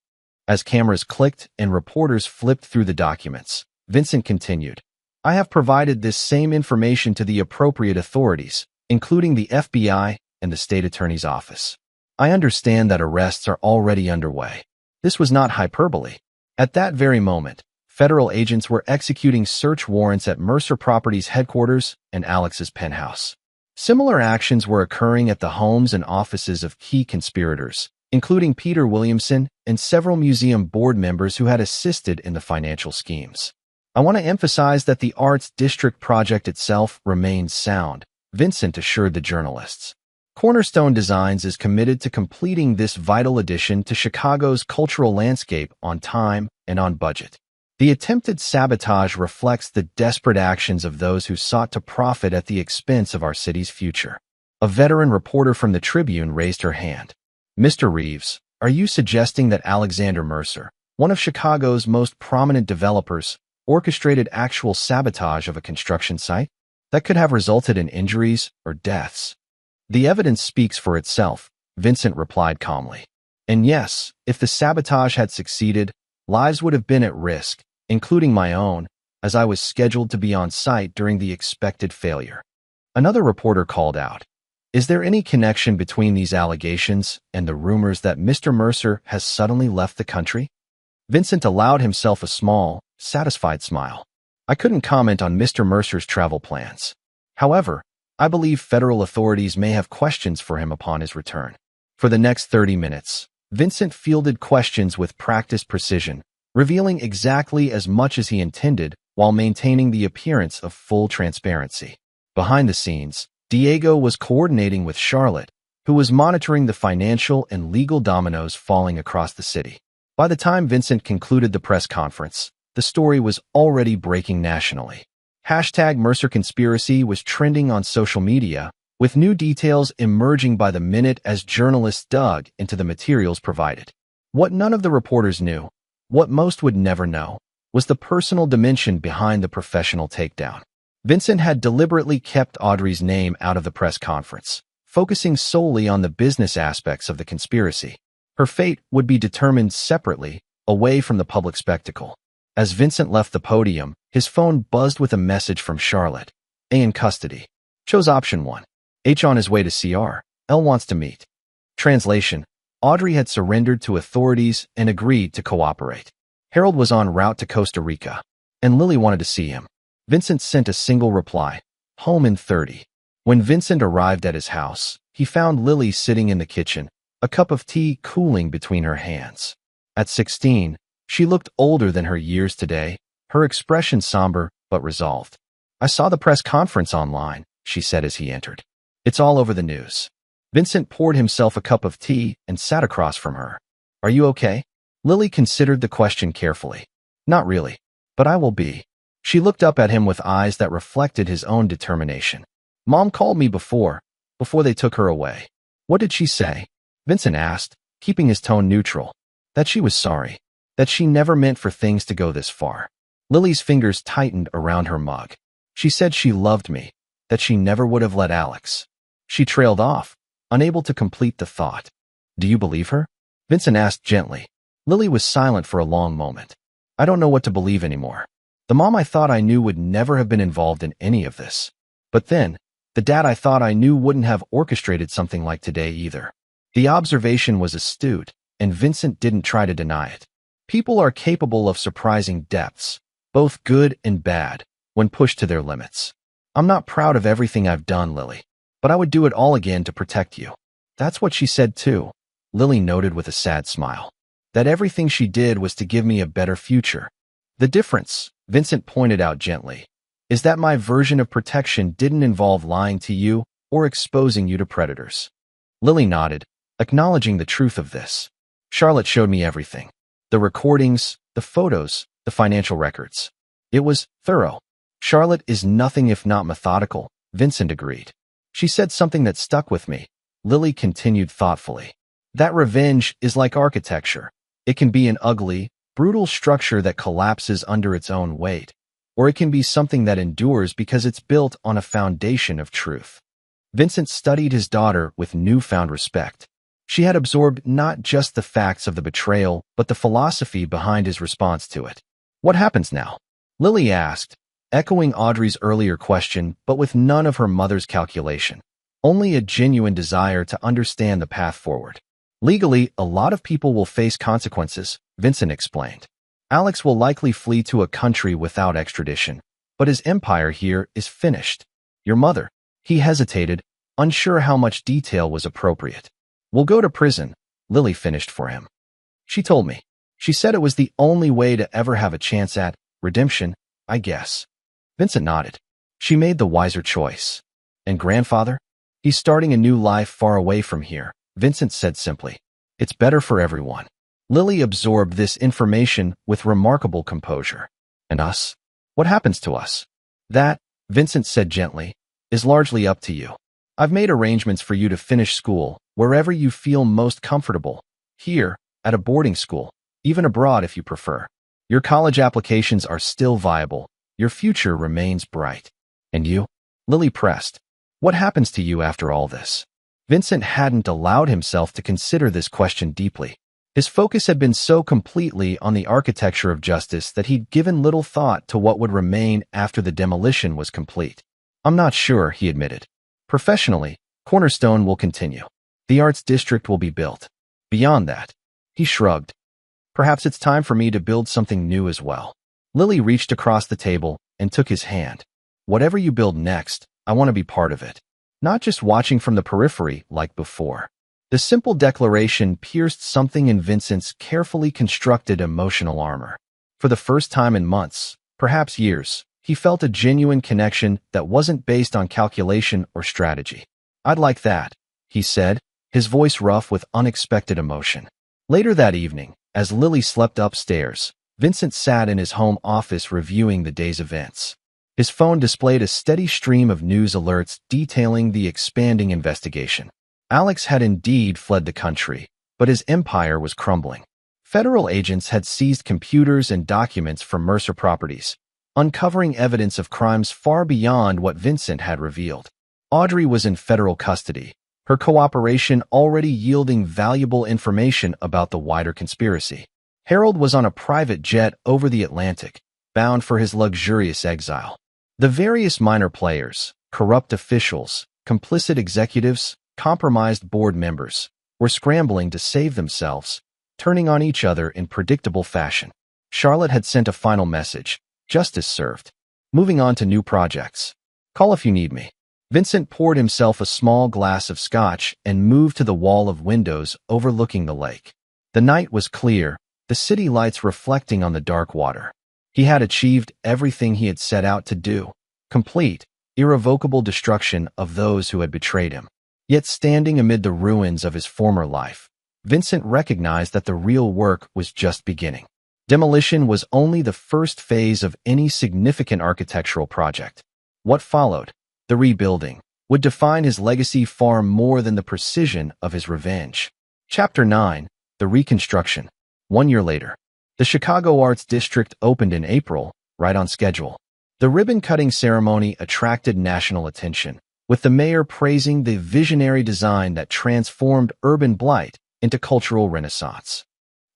As cameras clicked and reporters flipped through the documents, Vincent continued, I have provided this same information to the appropriate authorities, including the FBI and the state attorney's office. I understand that arrests are already underway. This was not hyperbole. At that very moment, federal agents were executing search warrants at Mercer Properties headquarters and Alex's penthouse. Similar actions were occurring at the homes and offices of key conspirators, including Peter Williamson and several museum board members who had assisted in the financial schemes. I want to emphasize that the Arts District project itself remains sound, Vincent assured the journalists. Cornerstone Designs is committed to completing this vital addition to Chicago's cultural landscape on time and on budget. The attempted sabotage reflects the desperate actions of those who sought to profit at the expense of our city's future. A veteran reporter from the Tribune raised her hand. Mr. Reeves, are you suggesting that Alexander Mercer, one of Chicago's most prominent developers, orchestrated actual sabotage of a construction site that could have resulted in injuries or deaths? The evidence speaks for itself, Vincent replied calmly. And yes, if the sabotage had succeeded, lives would have been at risk, including my own, as I was scheduled to be on site during the expected failure. Another reporter called out, is there any connection between these allegations and the rumors that Mr. Mercer has suddenly left the country? Vincent allowed himself a small, satisfied smile. I couldn't comment on Mr. Mercer's travel plans. However, I believe federal authorities may have questions for him upon his return. For the next 30 minutes, Vincent fielded questions with practiced precision, revealing exactly as much as he intended while maintaining the appearance of full transparency. Behind the scenes, Diego was coordinating with Charlotte, who was monitoring the financial and legal dominoes falling across the city. By the time Vincent concluded the press conference, the story was already breaking nationally. Hashtag Mercer Conspiracy was trending on social media, with new details emerging by the minute as journalists dug into the materials provided. What none of the reporters knew, what most would never know, was the personal dimension behind the professional takedown. Vincent had deliberately kept Audrey's name out of the press conference, focusing solely on the business aspects of the conspiracy. Her fate would be determined separately, away from the public spectacle. As Vincent left the podium, his phone buzzed with a message from Charlotte. A in custody. Chose option 1. H on his way to CR. L wants to meet. Translation: Audrey had surrendered to authorities and agreed to cooperate. Harold was en route to Costa Rica, and Lily wanted to see him. Vincent sent a single reply. Home in 30. When Vincent arrived at his house, he found Lily sitting in the kitchen, a cup of tea cooling between her hands. At 16, she looked older than her years today, her expression somber but resolved. I saw the press conference online, she said as he entered. It's all over the news. Vincent poured himself a cup of tea and sat across from her. Are you okay? Lily considered the question carefully. Not really, but I will be. She looked up at him with eyes that reflected his own determination. Mom called me before they took her away. What did she say? Vincent asked, keeping his tone neutral. That she was sorry. That she never meant for things to go this far. Lily's fingers tightened around her mug. She said she loved me, that she never would have let Alex. She trailed off, unable to complete the thought. Do you believe her? Vincent asked gently. Lily was silent for a long moment. I don't know what to believe anymore. The mom I thought I knew would never have been involved in any of this. But then, the dad I thought I knew wouldn't have orchestrated something like today either. The observation was astute, and Vincent didn't try to deny it. People are capable of surprising depths, both good and bad, when pushed to their limits. I'm not proud of everything I've done, Lily, but I would do it all again to protect you. That's what she said too, Lily noted with a sad smile. That everything she did was to give me a better future. The difference, Vincent pointed out gently, is that my version of protection didn't involve lying to you or exposing you to predators. Lily nodded, acknowledging the truth of this. Charlotte showed me everything. The recordings, the photos, the financial records. It was thorough. Charlotte is nothing if not methodical, Vincent agreed. She said something that stuck with me. Lily continued thoughtfully. That revenge is like architecture. It can be an ugly, brutal structure that collapses under its own weight, or it can be something that endures because it's built on a foundation of truth. Vincent studied his daughter with newfound respect. She had absorbed not just the facts of the betrayal, but the philosophy behind his response to it. What happens now? Lily asked, echoing Audrey's earlier question, but with none of her mother's calculation. Only a genuine desire to understand the path forward. Legally, a lot of people will face consequences, Vincent explained. Alex will likely flee to a country without extradition, but his empire here is finished. Your mother. He hesitated, unsure how much detail was appropriate. We'll go to prison, Lily finished for him. She told me. She said it was the only way to ever have a chance at redemption, I guess. Vincent nodded. She made the wiser choice. And grandfather? He's starting a new life far away from here, Vincent said simply. It's better for everyone. Lily absorbed this information with remarkable composure. And us? What happens to us? That, Vincent said gently, is largely up to you. I've made arrangements for you to finish school wherever you feel most comfortable. Here, at a boarding school, even abroad if you prefer. Your college applications are still viable. Your future remains bright. And you? Lily pressed. What happens to you after all this? Vincent hadn't allowed himself to consider this question deeply. His focus had been so completely on the architecture of justice that he'd given little thought to what would remain after the demolition was complete. I'm not sure, he admitted. Professionally, Cornerstone will continue. The arts district will be built. Beyond that, he shrugged. Perhaps it's time for me to build something new as well. Lily reached across the table and took his hand. Whatever you build next, I want to be part of it. not just watching from the periphery like before. The simple declaration pierced something in Vincent's carefully constructed emotional armor. For the first time in months, perhaps years, he felt a genuine connection that wasn't based on calculation or strategy. "I'd like that," he said, his voice rough with unexpected emotion. Later that evening, as Lily slept upstairs, Vincent sat in his home office reviewing the day's events. His phone displayed a steady stream of news alerts detailing the expanding investigation. Alex had indeed fled the country, but his empire was crumbling. Federal agents had seized computers and documents from Mercer Properties, uncovering evidence of crimes far beyond what Vincent had revealed. Audrey was in federal custody, her cooperation already yielding valuable information about the wider conspiracy. Harold was on a private jet over the Atlantic, bound for his luxurious exile. The various minor players, corrupt officials, complicit executives, compromised board members, were scrambling to save themselves, turning on each other in predictable fashion. Charlotte had sent a final message: justice served. Moving on to new projects. Call if you need me. Vincent poured himself a small glass of scotch and moved to the wall of windows overlooking the lake. The night was clear, the city lights reflecting on the dark water. He had achieved everything he had set out to do: complete, irrevocable destruction of those who had betrayed him. Yet standing amid the ruins of his former life, Vincent recognized that the real work was just beginning. Demolition was only the first phase of any significant architectural project. What followed, the rebuilding, would define his legacy far more than the precision of his revenge. Chapter 9: The Reconstruction. 1 year later, the Chicago Arts District opened in April, right on schedule. The ribbon-cutting ceremony attracted national attention, with the mayor praising the visionary design that transformed urban blight into cultural renaissance.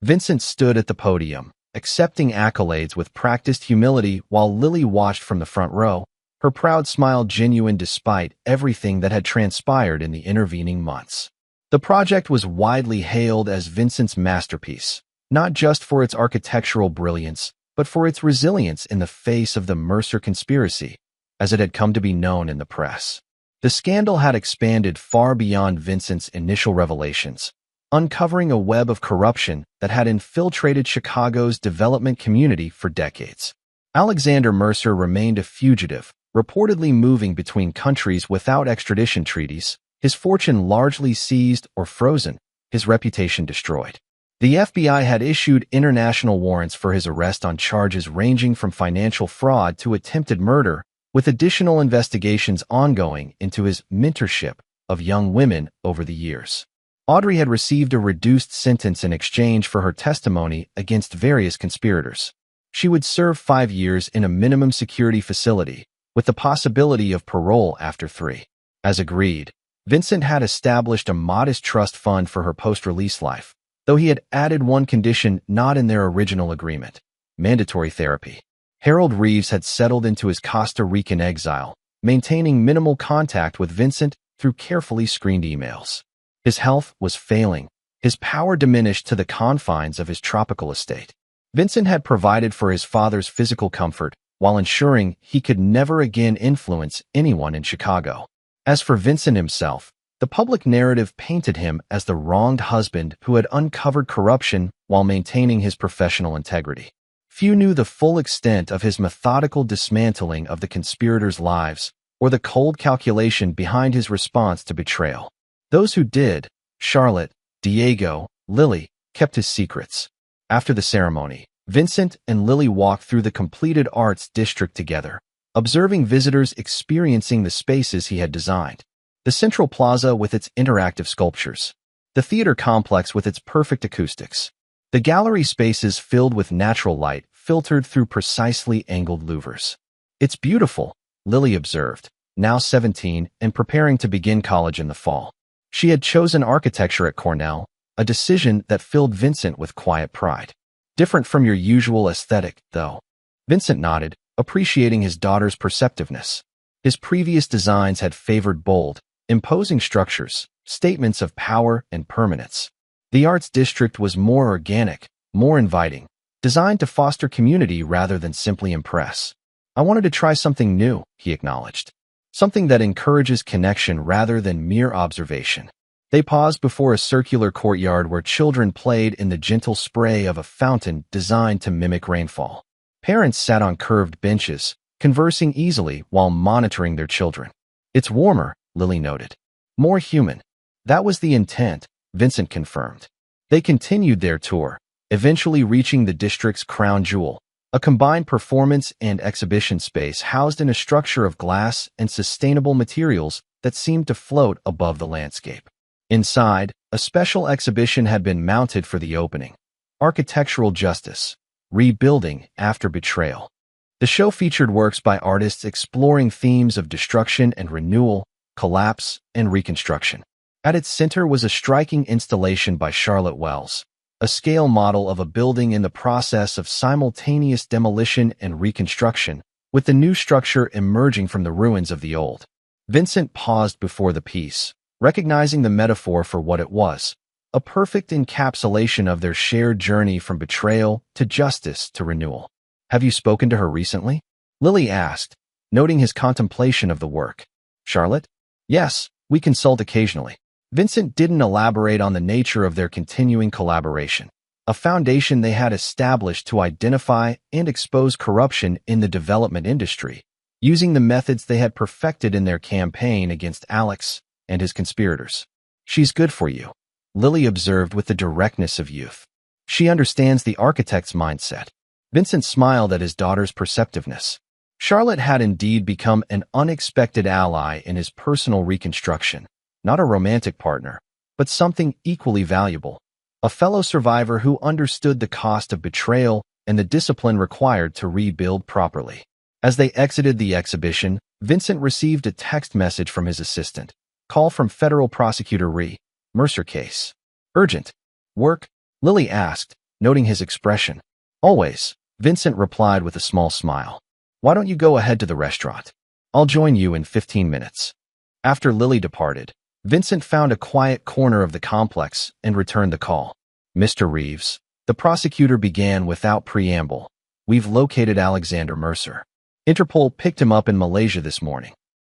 Vincent stood at the podium, accepting accolades with practiced humility while Lily watched from the front row, her proud smile genuine despite everything that had transpired in the intervening months. The project was widely hailed as Vincent's masterpiece, not just for its architectural brilliance, but for its resilience in the face of the Mercer conspiracy, as it had come to be known in the press. The scandal had expanded far beyond Vincent's initial revelations, uncovering a web of corruption that had infiltrated Chicago's development community for decades. Alexander Mercer remained a fugitive, reportedly moving between countries without extradition treaties, his fortune largely seized or frozen, his reputation destroyed. The FBI had issued international warrants for his arrest on charges ranging from financial fraud to attempted murder, with additional investigations ongoing into his mentorship of young women over the years. Audrey had received a reduced sentence in exchange for her testimony against various conspirators. She would serve 5 years in a minimum security facility, with the possibility of parole after 3. As agreed, Vincent had established a modest trust fund for her post-release life, though he had added one condition not in their original agreement: mandatory therapy. Harold Reeves had settled into his Costa Rican exile, maintaining minimal contact with Vincent through carefully screened emails. His health was failing, his power diminished to the confines of his tropical estate. Vincent had provided for his father's physical comfort while ensuring he could never again influence anyone in Chicago. As for Vincent himself, the public narrative painted him as the wronged husband who had uncovered corruption while maintaining his professional integrity. Few knew the full extent of his methodical dismantling of the conspirators' lives or the cold calculation behind his response to betrayal. Those who did, Charlotte, Diego, Lily, kept his secrets. After the ceremony, Vincent and Lily walked through the completed arts district together, observing visitors experiencing the spaces he had designed. The central plaza with its interactive sculptures, the theater complex with its perfect acoustics, the gallery spaces filled with natural light filtered through precisely angled louvers. "It's beautiful," Lily observed, now 17 and preparing to begin college in the fall. She had chosen architecture at Cornell, a decision that filled Vincent with quiet pride. "Different from your usual aesthetic, though." Vincent nodded, appreciating his daughter's perceptiveness. His previous designs had favored bold, imposing structures, statements of power and permanence. The arts district was more organic, more inviting, designed to foster community rather than simply impress. "I wanted to try something new," he acknowledged. something that encourages connection rather than mere observation. They paused before a circular courtyard where children played in the gentle spray of a fountain designed to mimic rainfall. Parents sat on curved benches, conversing easily while monitoring their children. "It's warmer," Lily noted. "More human." "That was the intent," Vincent confirmed. They continued their tour, eventually reaching the district's crown jewel, a combined performance and exhibition space housed in a structure of glass and sustainable materials that seemed to float above the landscape. Inside, a special exhibition had been mounted for the opening: Architectural Justice, Rebuilding After Betrayal. The show featured works by artists exploring themes of destruction and renewal, collapse and reconstruction. At its center was a striking installation by Charlotte Wells, a scale model of a building in the process of simultaneous demolition and reconstruction, with the new structure emerging from the ruins of the old. Vincent paused before the piece, recognizing the metaphor for what it was: a perfect encapsulation of their shared journey from betrayal to justice to renewal. "Have you spoken to her recently?" Lily asked, noting his contemplation of the work. "Charlotte?" "Yes, we consult occasionally." Vincent didn't elaborate on the nature of their continuing collaboration, a foundation they had established to identify and expose corruption in the development industry, using the methods they had perfected in their campaign against Alex and his conspirators. "She's good for you," Lily observed with the directness of youth. "She understands the architect's mindset." Vincent smiled at his daughter's perceptiveness. Charlotte had indeed become an unexpected ally in his personal reconstruction, not a romantic partner, but something equally valuable: a fellow survivor who understood the cost of betrayal and the discipline required to rebuild properly. As they exited the exhibition, Vincent received a text message from his assistant: "Call from Federal Prosecutor Mercer case." "Urgent." "Work?" Lily asked, noting his expression. "Always," Vincent replied with a small smile. "Why don't you go ahead to the restaurant? I'll join you in 15 minutes. After Lily departed, Vincent found a quiet corner of the complex and returned the call. "Mr. Reeves," the prosecutor began without preamble, "we've located Alexander Mercer. Interpol picked him up in Malaysia this morning."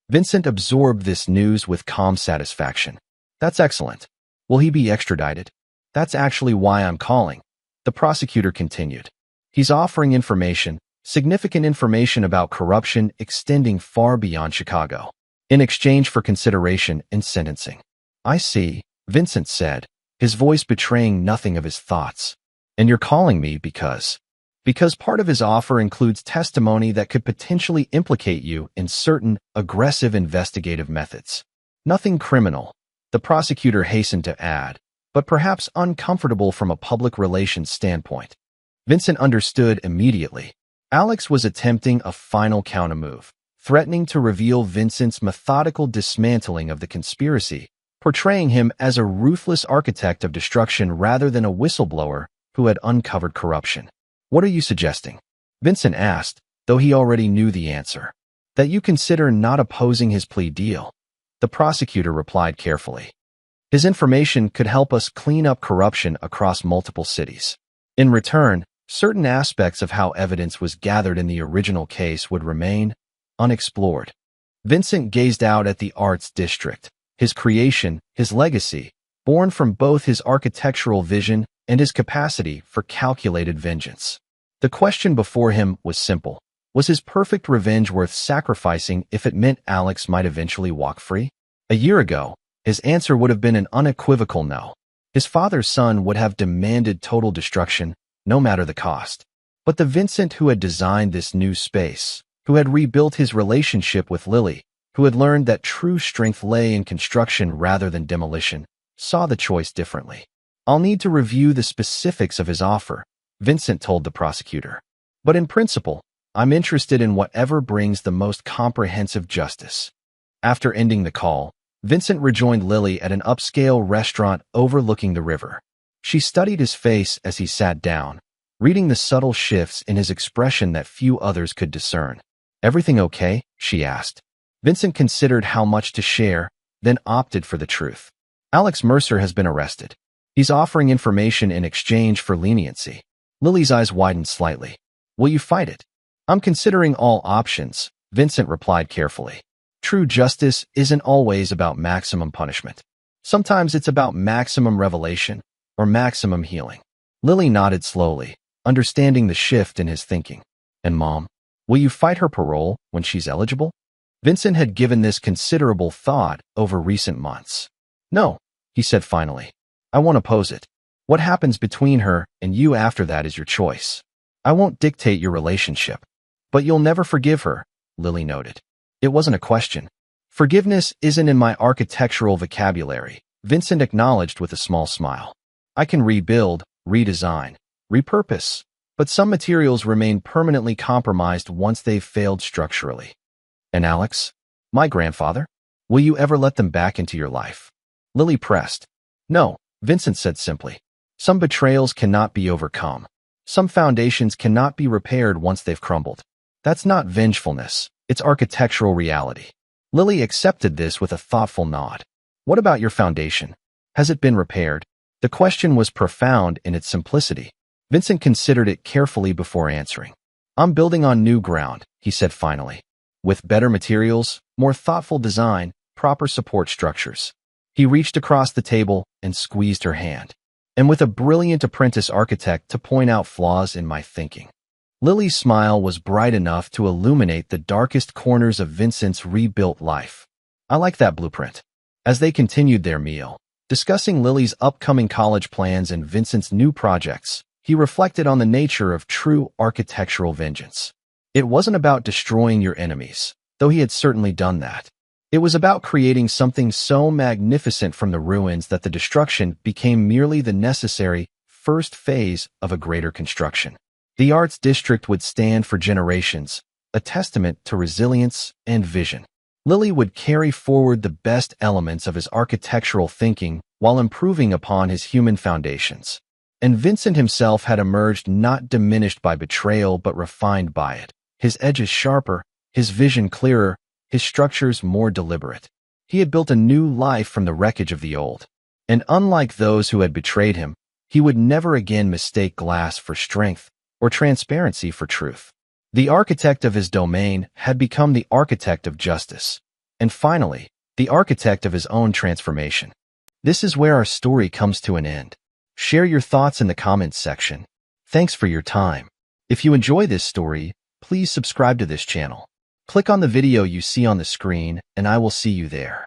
Vincent absorbed this news with calm satisfaction. "That's excellent. Will he be extradited?" "That's actually why I'm calling," the prosecutor continued. "He's offering information, significant information about corruption extending far beyond Chicago, in exchange for consideration and sentencing." "I see," Vincent said, his voice betraying nothing of his thoughts. "And you're calling me because part of his offer includes testimony that could potentially implicate you in certain aggressive investigative methods." "Nothing criminal," the prosecutor hastened to add, "but perhaps uncomfortable from a public relations standpoint." Vincent understood immediately. Alex was attempting a final countermove, threatening to reveal Vincent's methodical dismantling of the conspiracy, portraying him as a ruthless architect of destruction rather than a whistleblower who had uncovered corruption. "What are you suggesting?" Vincent asked, though he already knew the answer. "That you consider not opposing his plea deal," the prosecutor replied carefully. "His information could help us clean up corruption across multiple cities. In return, certain aspects of how evidence was gathered in the original case would remain unexplored." Vincent gazed out at the arts district, his creation, his legacy, born from both his architectural vision and his capacity for calculated vengeance. The question before him was simple. Was his perfect revenge worth sacrificing if it meant Alex might eventually walk free? A year ago, his answer would have been an unequivocal no. His father's son would have demanded total destruction, no matter the cost. But the Vincent who had designed this new space, who had rebuilt his relationship with Lily, who had learned that true strength lay in construction rather than demolition, saw the choice differently. "I'll need to review the specifics of his offer," Vincent told the prosecutor. "But in principle, I'm interested in whatever brings the most comprehensive justice." After ending the call, Vincent rejoined Lily at an upscale restaurant overlooking the river. She studied his face as he sat down, reading the subtle shifts in his expression that few others could discern. "Everything okay?" she asked. Vincent considered how much to share, then opted for the truth. "Alex Mercer has been arrested. He's offering information in exchange for leniency." Lily's eyes widened slightly. "Will you fight it?" "I'm considering all options," Vincent replied carefully. True justice isn't always about maximum punishment. Sometimes it's about maximum revelation or maximum healing. Lily nodded slowly, understanding the shift in his thinking. And Mom, will you fight her parole when she's eligible? Vincent had given this considerable thought over recent months. No, he said finally. I won't oppose it. What happens between her and you after that is your choice. I won't dictate your relationship. But you'll never forgive her, Lily noted. It wasn't a question. Forgiveness isn't in my architectural vocabulary, Vincent acknowledged with a small smile. I can rebuild, redesign, repurpose, but some materials remain permanently compromised once they've failed structurally. And Alex, my grandfather, will you ever let them back into your life? Lily pressed. No, Vincent said simply. Some betrayals cannot be overcome. Some foundations cannot be repaired once they've crumbled. That's not vengefulness, it's architectural reality. Lily accepted this with a thoughtful nod. What about your foundation? Has it been repaired? The question was profound in its simplicity. Vincent considered it carefully before answering. I'm building on new ground, he said finally. With better materials, more thoughtful design, proper support structures. He reached across the table and squeezed her hand. And with a brilliant apprentice architect to point out flaws in my thinking. Lily's smile was bright enough to illuminate the darkest corners of Vincent's rebuilt life. I like that blueprint. As they continued their meal, discussing Lily's upcoming college plans and Vincent's new projects, he reflected on the nature of true architectural vengeance. It wasn't about destroying your enemies, though he had certainly done that. It was about creating something so magnificent from the ruins that the destruction became merely the necessary first phase of a greater construction. The arts district would stand for generations, a testament to resilience and vision. Lily would carry forward the best elements of his architectural thinking while improving upon his human foundations. And Vincent himself had emerged not diminished by betrayal but refined by it, his edges sharper, his vision clearer, his structures more deliberate. He had built a new life from the wreckage of the old. And unlike those who had betrayed him, he would never again mistake glass for strength or transparency for truth. The architect of his domain had become the architect of justice. And finally, the architect of his own transformation. This is where our story comes to an end. Share your thoughts in the comments section. Thanks for your time. If you enjoy this story, please subscribe to this channel. Click on the video you see on the screen, and I will see you there.